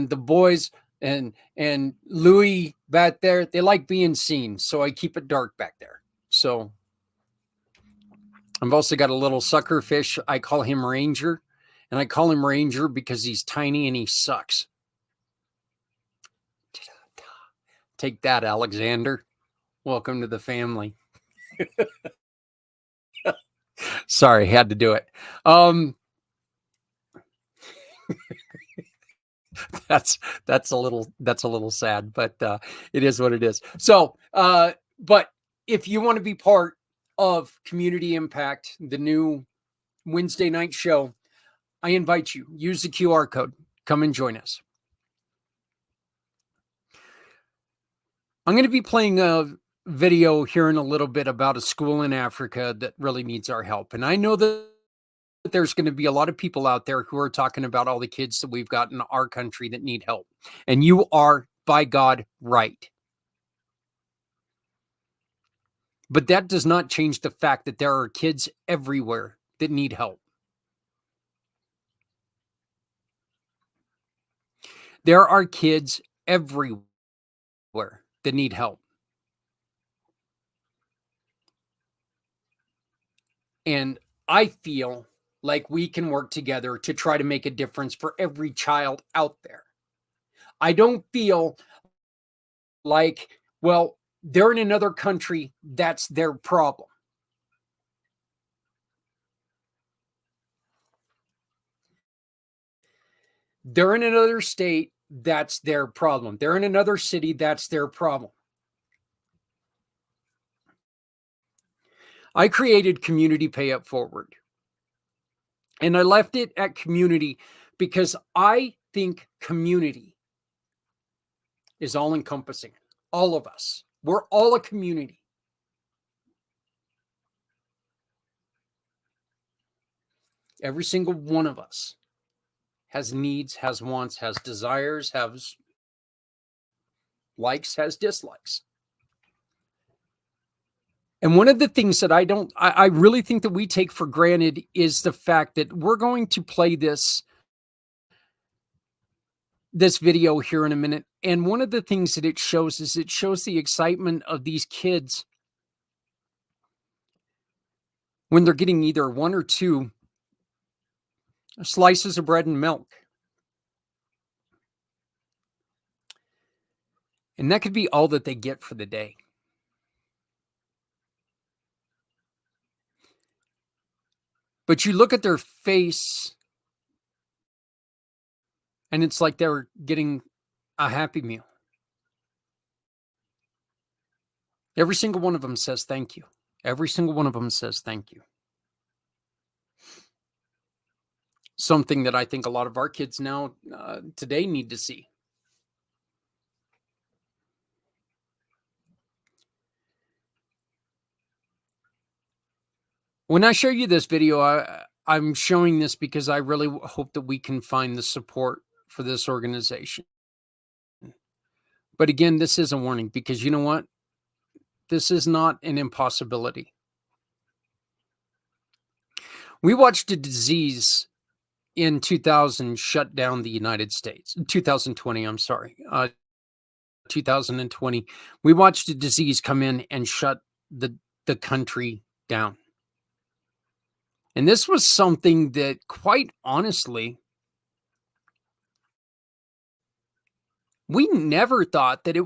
the boys and Louis back there, they like being seen, so I keep it dark back there. So I've also got a little sucker fish. I call him Ranger, and I call him Ranger because he's tiny and he sucks. Take that, Alexander. Welcome to the family. Sorry, had to do it. That's a little sad, but it is what it is. So, but if you want to be part of Community Impact, the new Wednesday night show, I invite you. Use the QR code. Come and join us. I'm going to be playing a video here in a little bit about a school in Africa that really needs our help. And I know that there's going to be a lot of people out there who are talking about all the kids that we've got in our country that need help. And you are, by God, right. But that does not change the fact that there are kids everywhere that need help. There are kids everywhere that need help. And I feel like we can work together to try to make a difference for every child out there. I don't feel like Well, they're in another country. That's their problem. They're in another state. That's their problem. They're in another city. That's their problem. I created Community Pay Up Forward. And I left it at community because I think community is all encompassing. All of us. We're all a community. Every single one of us has needs, has wants, has desires, has likes, has dislikes. And one of the things that I really think that we take for granted is the fact that we're going to play this video here in a minute. And one of the things that it shows is it shows the excitement of these kids when they're getting either one or two slices of bread and milk. And that could be all that they get for the day. But you look at their face and it's like they're getting a Happy Meal. Every single one of them says thank you. Every single one of them says thank you. Something that I think a lot of our kids now today need to see. When I show you this video, I'm showing this because I really hope that we can find the support for this organization. But again, this is a warning because you know what? This is not an impossibility. We watched a disease in 2000 shut down the United States. 2020, I'm sorry. 2020. We watched a disease come in and shut the country down. And this was something that, quite honestly, we never thought that it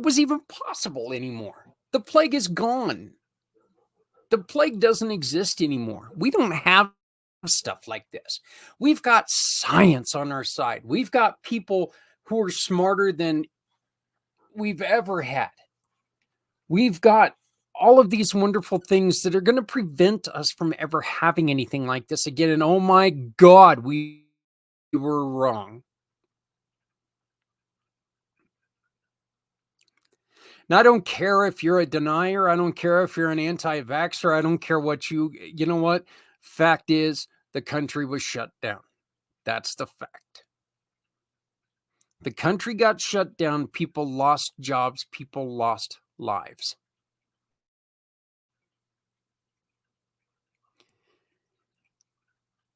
was even possible anymore. The plague is gone. The plague doesn't exist anymore. We don't have stuff like this. We've got science on our side. We've got people who are smarter than we've ever had. We've got all of these wonderful things that are going to prevent us from ever having anything like this again. And oh my God, we were wrong. Now, I don't care if you're a denier. I don't care if you're an anti-vaxxer. I don't care what you know what? Fact is, the country was shut down. That's the fact. The country got shut down. People lost jobs. People lost lives.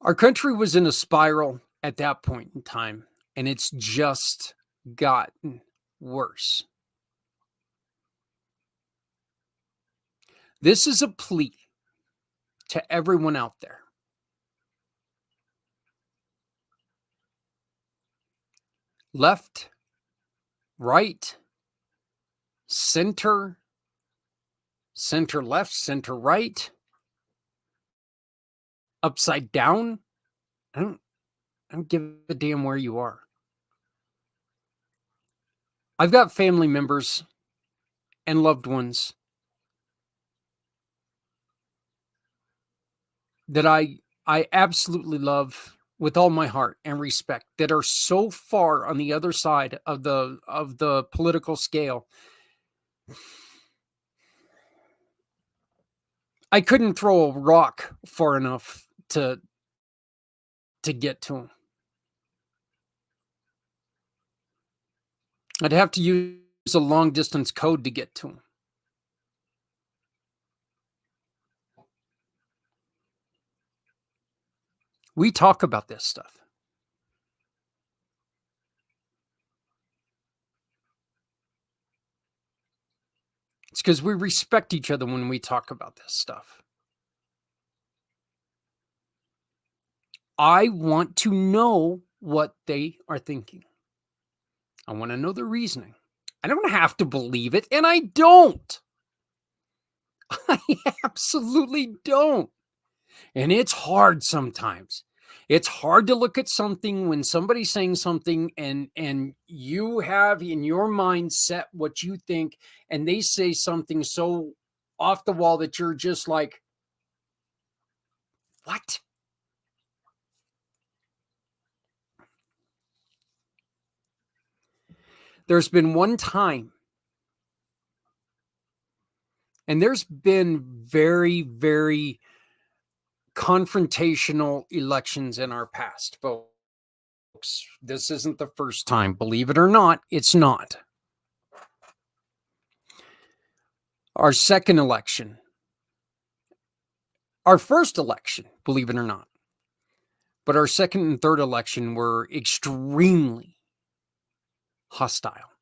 Our country was in a spiral at that point in time, and it's just gotten worse. This is a plea to everyone out there. Left, right, center, center left, center right, upside down. I don't give a damn where you are. I've got family members and loved ones that I absolutely love with all my heart and respect that are so far on the other side of the political scale. I couldn't throw a rock far enough to get to them. I'd have to use a long distance code to get to them. We talk about this stuff. It's because we respect each other when we talk about this stuff. I want to know what they are thinking. I want to know their reasoning. I don't have to believe it, and I don't. I absolutely don't. And it's hard sometimes. It's hard to look at something when somebody's saying something and you have in your mind set what you think, and they say something so off the wall that you're just like, what? There's been one time, and there's been very, very confrontational elections in our past, folks. This isn't the first time. Believe it or not, it's not. Our second election, our first election, believe it or not, but our second and third election were extremely hostile.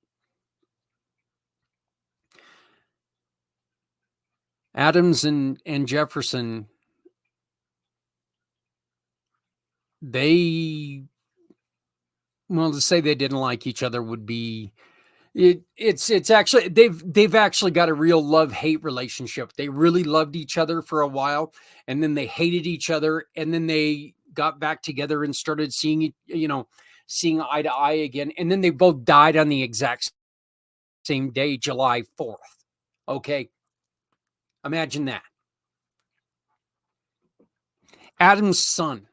Adams and Jefferson, they, well, to say they didn't like each other would be, it's actually, they've actually got a real love-hate relationship. They really loved each other for a while, and then they hated each other, and then they got back together and started seeing eye to eye again, and then they both died on the exact same day, July 4th. Okay, imagine that. Adam's son,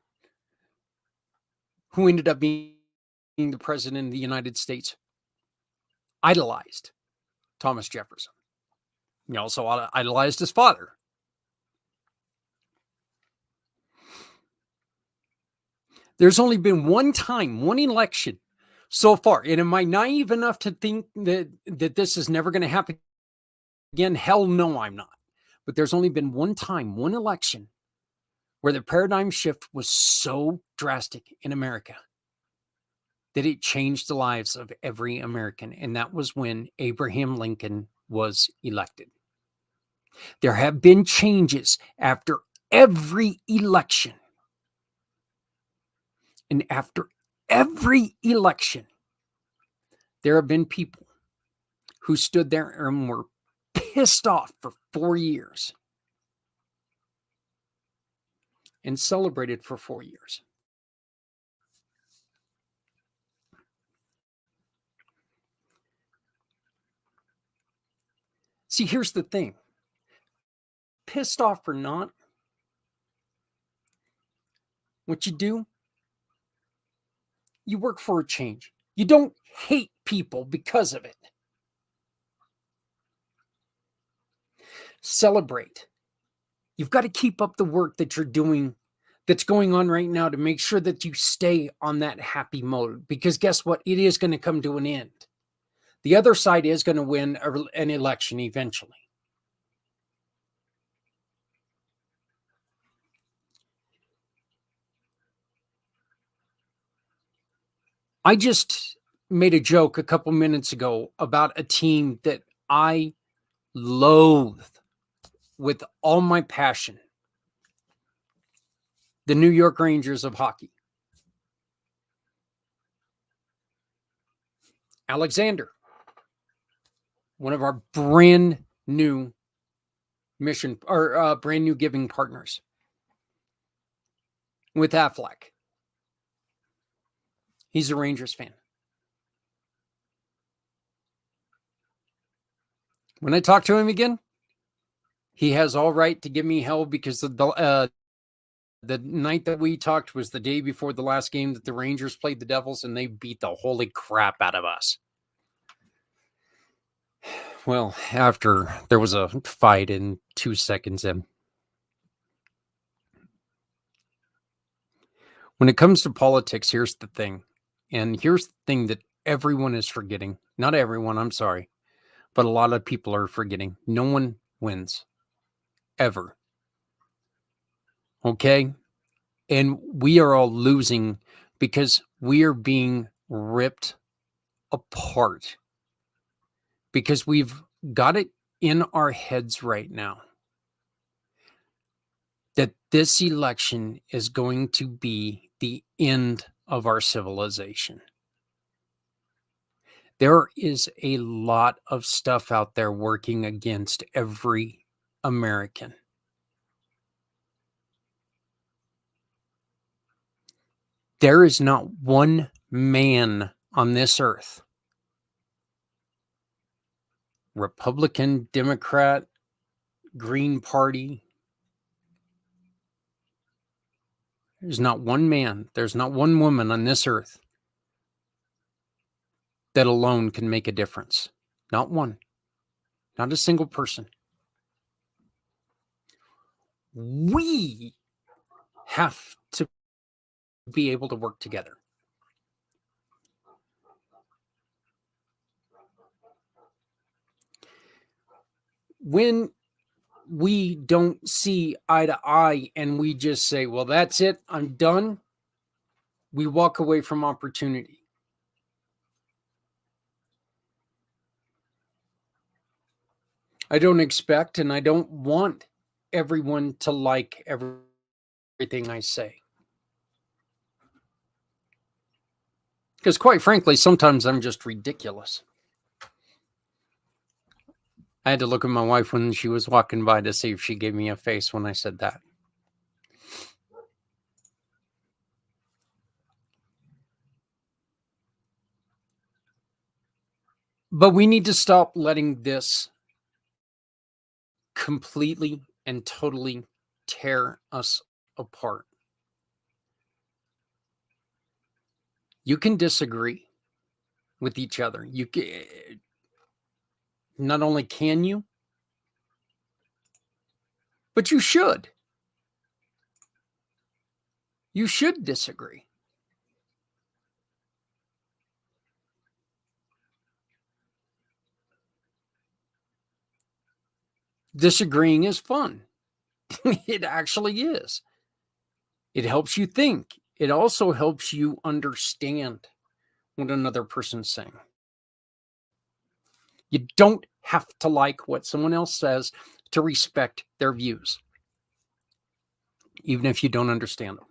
who ended up being the president of the United States, idolized Thomas Jefferson. He also idolized his father. There's only been one time, one election so far, and am I naive enough to think that this is never going to happen again? Hell no, I'm not. But there's only been one time, one election, where the paradigm shift was so drastic in America that it changed the lives of every American, and that was when Abraham Lincoln was elected. There have been changes after every election. And after every election, there have been people who stood there and were pissed off for 4 years and celebrated for 4 years. See, here's the thing. Pissed off or not, what you do, you work for a change. You don't hate people because of it. Celebrate. You've got to keep up the work that you're doing, that's going on right now, to make sure that you stay on that happy mode. Because guess what? It is going to come to an end. The other side is going to win an election eventually. I just made a joke a couple minutes ago about a team that I loathe with all my passion. The New York Rangers of hockey. Alexander, one of our brand new mission or brand new giving partners with Affleck. He's a Rangers fan. When I talk to him again, he has all right to give me hell because the night that we talked was the day before the last game that the Rangers played the Devils, and they beat the holy crap out of us. Well, after there was a fight in 2 seconds in. When it comes to politics, here's the thing. And here's the thing that everyone is forgetting. Not everyone, I'm sorry. But a lot of people are forgetting. No one wins. Ever. Okay? And we are all losing because we are being ripped apart. Because we've got it in our heads right now that this election is going to be the end of our civilization. There is a lot of stuff out there working against every American. There is not one man on this earth, Republican, Democrat, Green Party. There's not one man, there's not one woman on this earth that alone can make a difference. Not one. Not a single person. We have to be able to work together. When we don't see eye to eye and we just say, well, that's it, I'm done, we walk away from opportunity. I don't expect and I don't want everyone to like everything I say. Because quite frankly, sometimes I'm just ridiculous. I had to look at my wife when she was walking by to see if she gave me a face when I said that. But we need to stop letting this completely and totally tear us apart. You can disagree with each other. You can, not only can you, but you should. You should disagree. Disagreeing is fun. It actually is. It helps you think. It also helps you understand what another person's saying. You don't have to like what someone else says to respect their views, even if you don't understand them.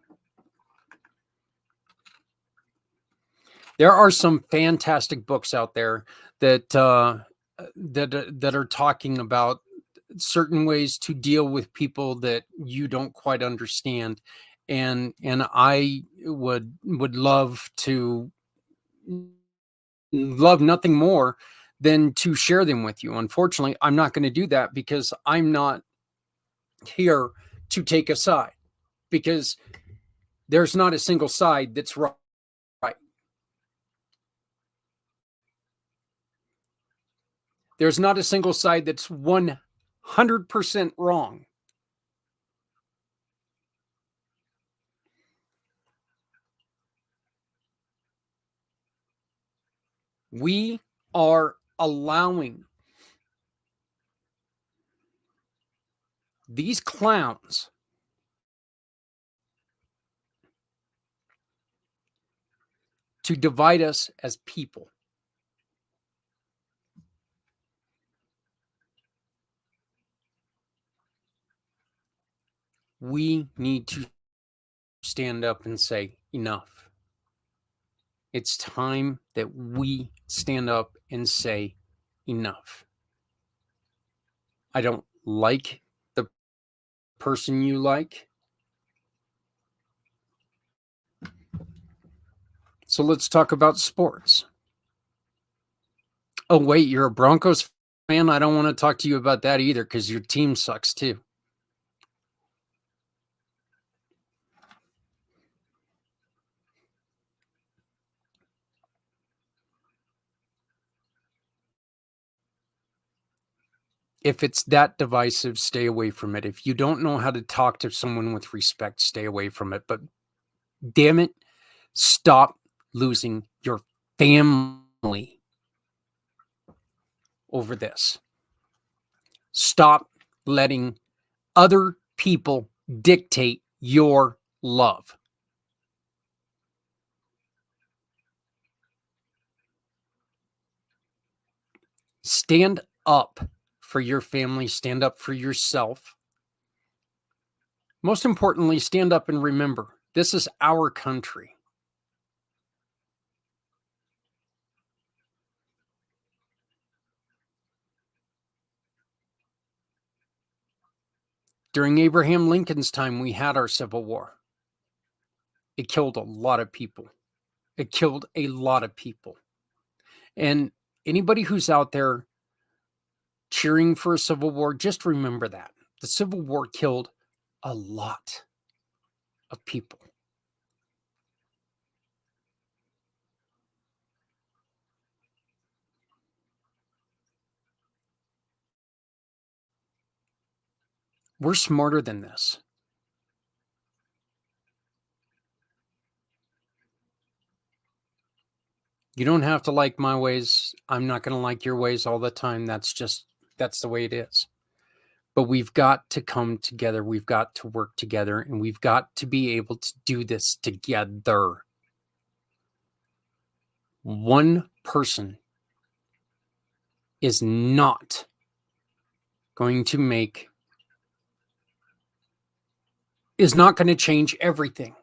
There are some fantastic books out there that are talking about certain ways to deal with people that you don't quite understand, and I would love nothing more than to share them with you. Unfortunately, I'm not going to do that because I'm not here to take a side, because there's not a single side that's right. There's not a single side that's 100% wrong. We are allowing these clowns to divide us as people. We need to stand up and say, enough. It's time that we stand up and say, enough. I don't like the person you like. So let's talk about sports. Oh, wait, you're a Broncos fan? I don't want to talk to you about that either, because your team sucks too. If it's that divisive, stay away from it. If you don't know how to talk to someone with respect, stay away from it. But damn it, stop losing your family over this. Stop letting other people dictate your love. Stand up for your family. Stand up for yourself. Most importantly, stand up and remember, this is our country. During Abraham Lincoln's time, we had our Civil War. It killed a lot of people. It killed a lot of people. And anybody who's out there cheering for a Civil War, just remember that. The Civil War killed a lot of people. We're smarter than this. You don't have to like my ways. I'm not going to like your ways all the time. That's the way it is. But we've got to come together. We've got to work together, and we've got to be able to do this together. One person is not going to change everything.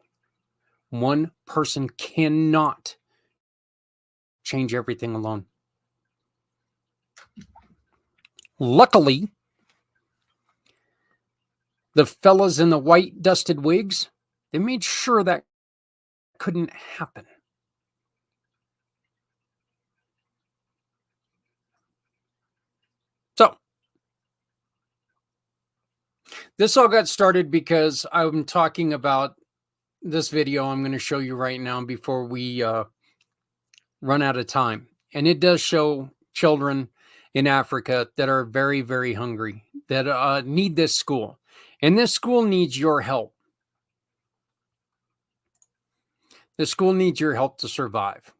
One person cannot change everything alone. Luckily, the fellas in the white dusted wigs, they made sure that couldn't happen. So, this all got started because I'm talking about this video I'm going to show you right now before we run out of time. And it does show children in Africa that are very, very hungry, that need this school. And this school needs your help. The school needs your help to survive.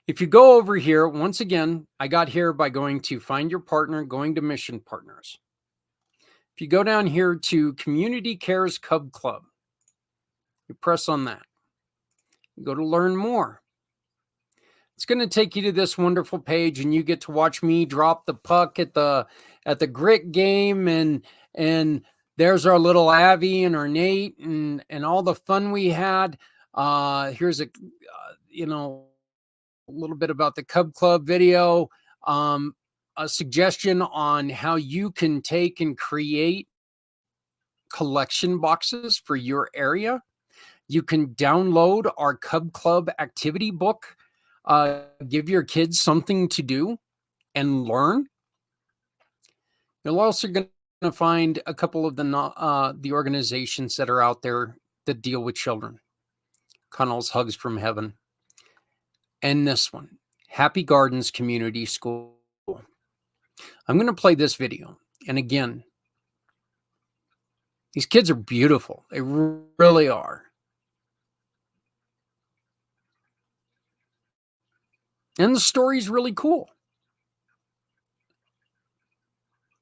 If you go over here, once again, I got here by going to Find Your Partner, going to Mission Partners. If you go down here to Community Cares Cub Club, you press on that. You go to Learn More. It's going to take you to this wonderful page, and you get to watch me drop the puck at the grit game, and there's our little Abby and our Nate and all the fun we had. Here's a little bit about the Cub Club video, a suggestion on how you can take and create collection boxes for your area. You can download our Cub Club activity book. Give your kids something to do and learn. You're also going to find a couple of the organizations that are out there that deal with children. Connell's Hugs from Heaven. And this one, Happy Gardens Community School. I'm going to play this video. And again, these kids are beautiful. They really are. And the story's really cool.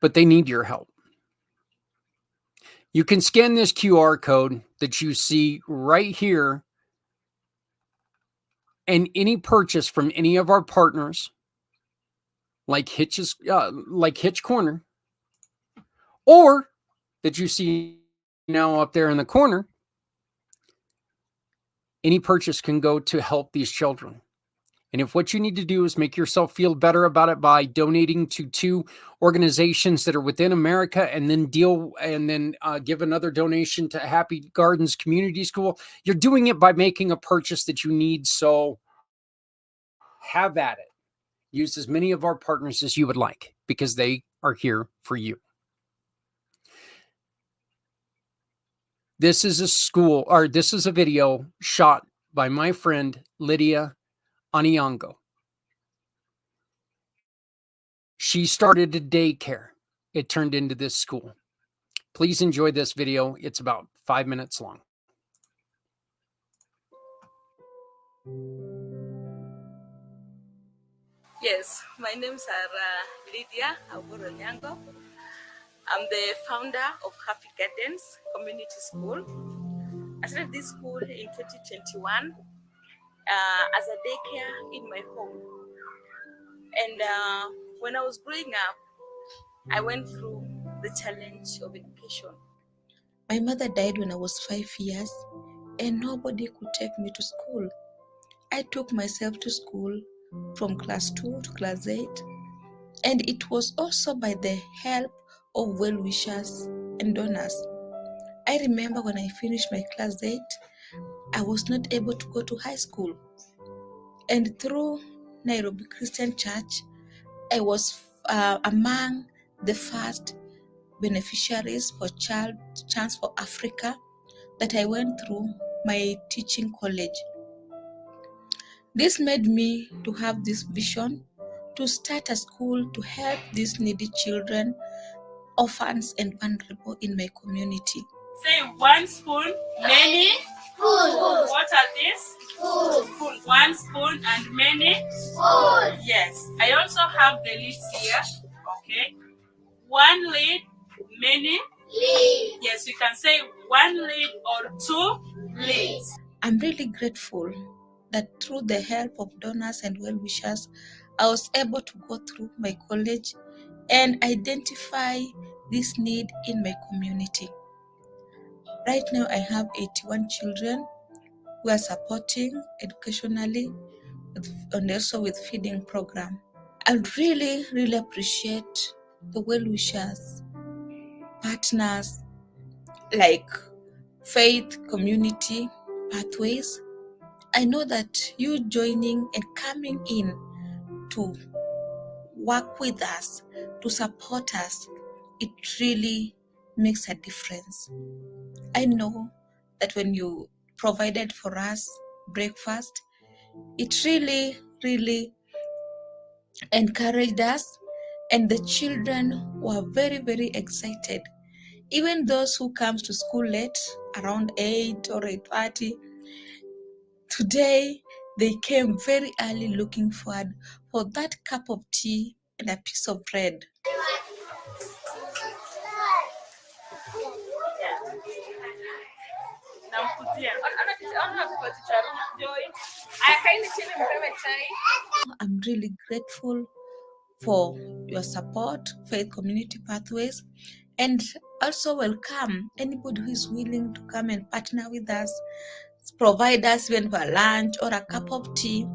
But they need your help. You can scan this QR code that you see right here, and any purchase from any of our partners, like Hitch Corner, or that you see now up there in the corner, any purchase can go to help these children. And if what you need to do is make yourself feel better about it by donating to 2 organizations that are within America, and then give another donation to Happy Gardens Community School, you're doing it by making a purchase that you need. So have at it. Use as many of our partners as you would like, because they are here for you. This is a video shot by my friend Lydia Aniango. She started a daycare. It turned into this school. Please enjoy this video. It's about 5 minutes long. Yes, my name's Lydia Aniango. I'm the founder of Happy Gardens Community School. I started this school in 2021 as a daycare in my home. And when I was growing up, I went through the challenge of education. My mother died when I was 5 years, and nobody could take me to school. I took myself to school from class 2 to class 8, and it was also by the help of well-wishers and donors. I remember when I finished my class 8, I was not able to go to high school. And through Nairobi Christian Church, I was among the first beneficiaries for Child Chance for Africa that I went through my teaching college. This made me to have this vision to start a school to help these needy children, orphans, and vulnerable in my community. Say one spoon, many spoons. What are these? Spoons. One spoon and many spoons. Yes. I also have the lids here. Okay. One lid, many lids. Yes, you can say one lid or 2 lids. I'm really grateful that through the help of donors and well-wishers, I was able to go through my college and identify this need in my community. Right now, I have 81 children who are supporting educationally and also with feeding program. I really, really appreciate the well-wishers, partners like Faith Community Pathways. I know that you joining and coming in to work with us, to support us, it really makes a difference. I know that when you provided for us breakfast, it really, really encouraged us, and the children were very, very excited. Even those who comes to school late, around 8 or 8:30, today they came very early looking forward for that cup of tea and a piece of bread. I'm really grateful for your support, Faith Community Pathways, and also welcome anybody who is willing to come and partner with us, provide us even for lunch or a cup of tea.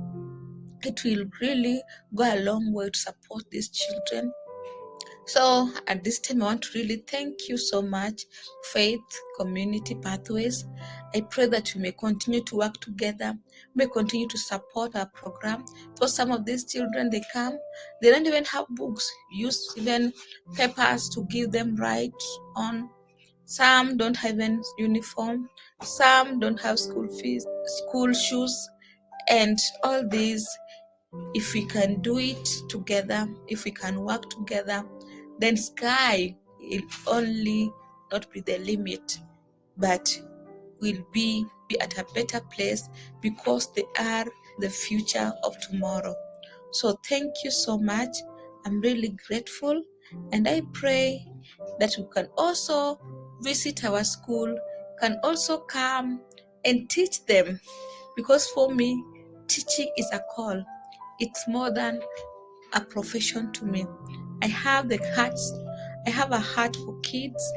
It will really go a long way to support these children. So at this time, I want to really thank you so much, Faith Community Pathways. I pray that we may continue to work together, may continue to support our program. For some of these children, they come, they don't even have books, use even papers to give them right on. Some don't have an uniform, some don't have school fees, school shoes, and all these. If we can do it together, if we can work together, then sky will only not be the limit, but will be at a better place because they are the future of tomorrow. So thank you so much. I'm really grateful, and I pray that you can also visit our school, can also come and teach them, because for me, teaching is a call. It's more than a profession to me. I have a heart for kids,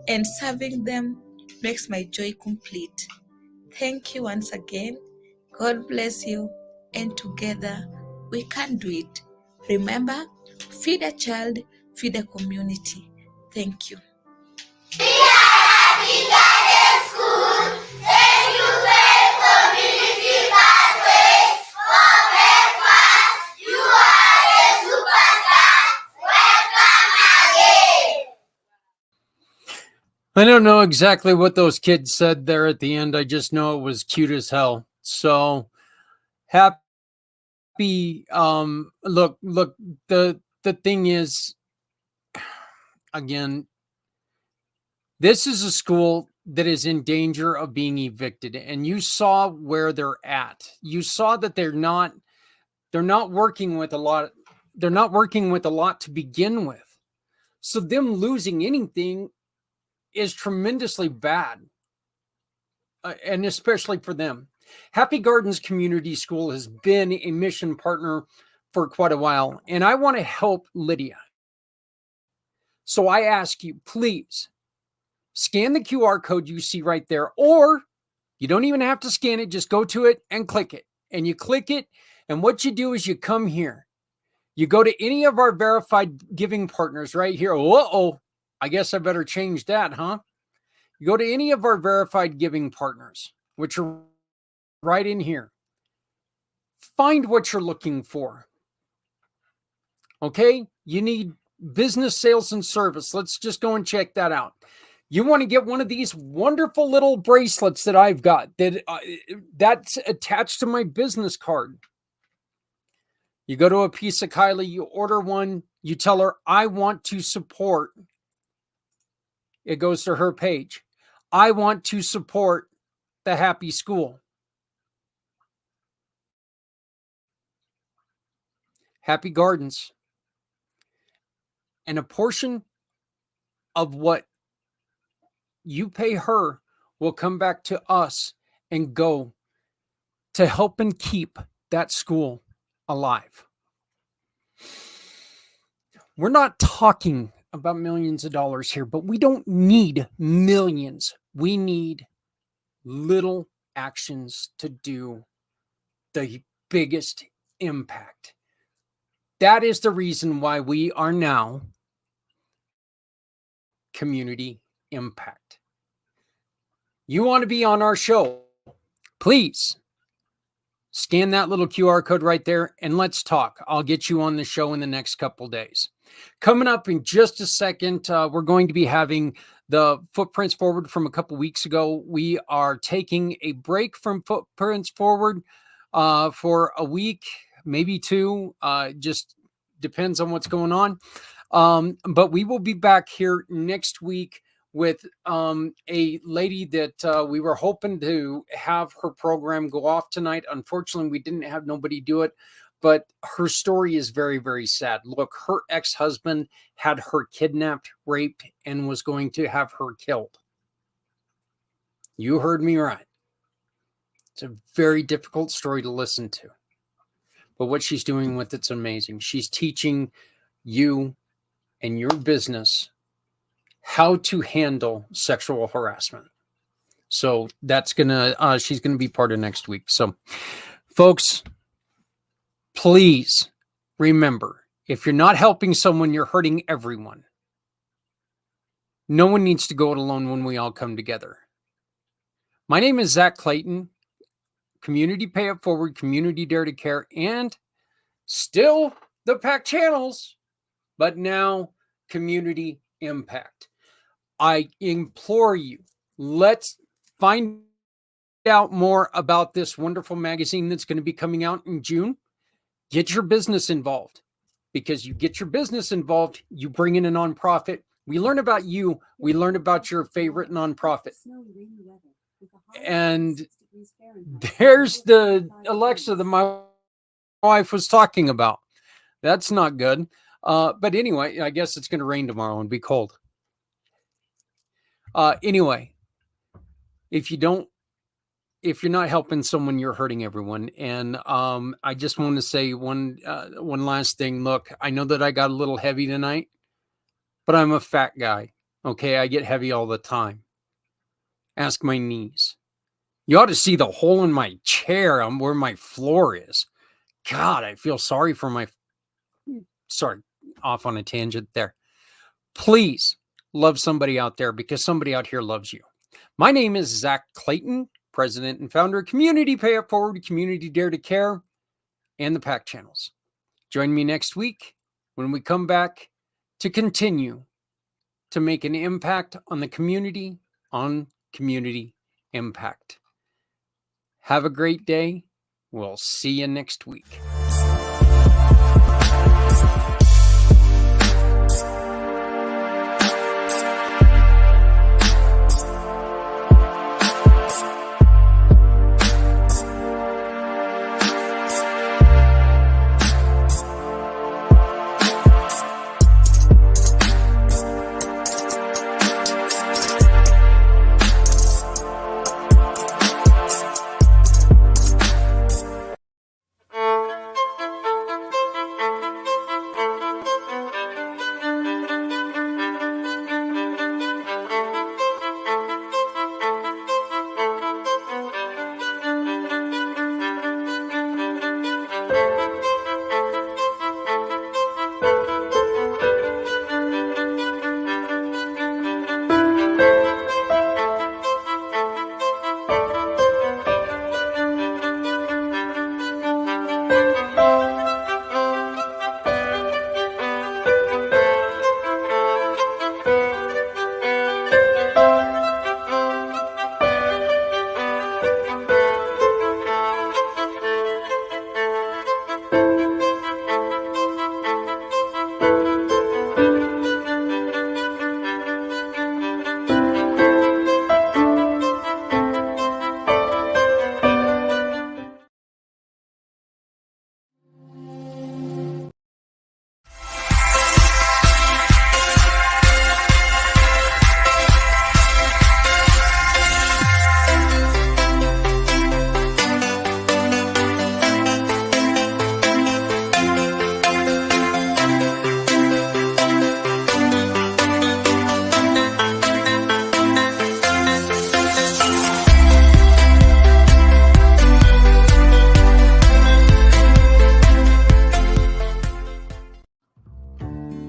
and serving them makes my joy complete. Thank you once again. God bless you, and together we can do it. Remember, feed a child, feed a community. Thank you. I don't know exactly what those kids said there at the end. I just know it was cute as hell. So happy. Look, the thing is, again, this is a school that is in danger of being evicted, and you saw where they're at. You saw that they're not working with a lot. They're not working with a lot to begin with. So them losing anything is tremendously bad, and especially for them. Happy Gardens Community School has been a mission partner for quite a while, and I want to help Lydia. So I ask you, please scan the QR code you see right there, or you don't even have to scan it. Just go to it and click it. And you click it, and what you do is you come here. You go to any of our verified giving partners right here. Uh-oh, I guess I better change that, huh? You go to any of our verified giving partners, which are right in here. Find what you're looking for. Okay? You need business, sales, and service. Let's just go and check that out. You want to get one of these wonderful little bracelets that I've got that's attached to my business card. You go to a piece of Kylie, you order one, you tell her, I want to support. It goes to her page. I want to support the Happy School. Happy Gardens. And a portion of what you pay her will come back to us and go to help and keep that school alive. We're not talking about millions of dollars here, but we don't need millions. We need little actions to do the biggest impact. That is the reason why we are now Community Impact. You want to be on our show? Please scan that little QR code right there and let's talk. I'll get you on the show in the next couple days. Coming up in just a second, we're going to be having the Footprints Forward from a couple weeks ago. We are taking a break from Footprints Forward for a week, maybe two. Just depends on what's going on. But we will be back here next week with a lady that we were hoping to have her program go off tonight. Unfortunately, we didn't have nobody do it, but her story is very, very sad. Look, her ex-husband had her kidnapped, raped, and was going to have her killed. You heard me right. It's a very difficult story to listen to, but what she's doing with it's amazing. She's teaching you and your business how to handle sexual harassment. So that's she's gonna be part of next week. So folks, please remember, if you're not helping someone, you're hurting everyone. No one needs to go it alone when we all come together. My name is Zach Clayton, Community Pay It Forward, Community Dare to Care, and still the PAC channels, but now Community Impact. I implore you, let's find out more about this wonderful magazine that's going to be coming out in June. Get your business involved, because you get your business involved, you bring in a nonprofit. We learn about you. We learn about your favorite nonprofit. And there's the Alexa that my wife was talking about. That's not good. But anyway, I guess it's going to rain tomorrow and be cold. Anyway, if you're not helping someone, you're hurting everyone. And I just want to say one last thing. Look, I know that I got a little heavy tonight, but I'm a fat guy. Okay, I get heavy all the time. Ask my knees. You ought to see the hole in my chair where my floor is. God, I feel sorry for sorry, off on a tangent there. Please love somebody out there, because somebody out here loves you. My name is Zach Clayton, president and founder of Community Pay It Forward, Community Dare to Care, and the PAC channels. Join me next week when we come back to continue to make an impact on the community, on Community Impact. Have a great day. We'll see you next week.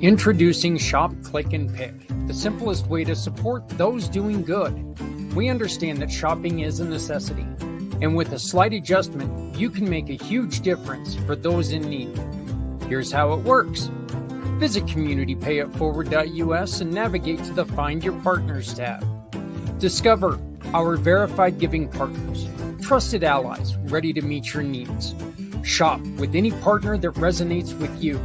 Introducing Shop, Click, and Pick, the simplest way to support those doing good. We understand that shopping is a necessity, and with a slight adjustment, you can make a huge difference for those in need. Here's how it works. Visit communitypayitforward.us and navigate to the Find Your Partners tab. Discover our verified giving partners, trusted allies ready to meet your needs. Shop with any partner that resonates with you.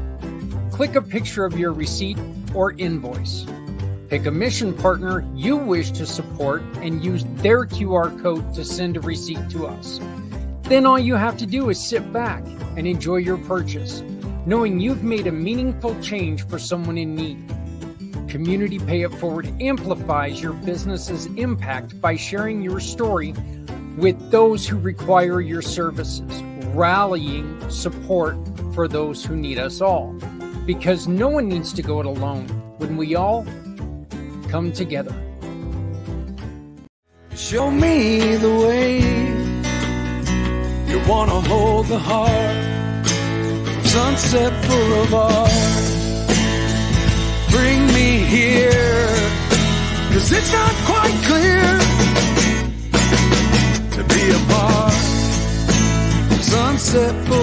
Click a picture of your receipt or invoice. Pick a mission partner you wish to support and use their QR code to send a receipt to us. Then all you have to do is sit back and enjoy your purchase, knowing you've made a meaningful change for someone in need. Community Pay It Forward amplifies your business's impact by sharing your story with those who require your services, rallying support for those who need us all. Because no one needs to go it alone when we all come together. Show me the way. You wanna hold the heart of Sunset Boulevard. Bring me here, 'cause it's not quite clear to be a part of Sunset Boulevard.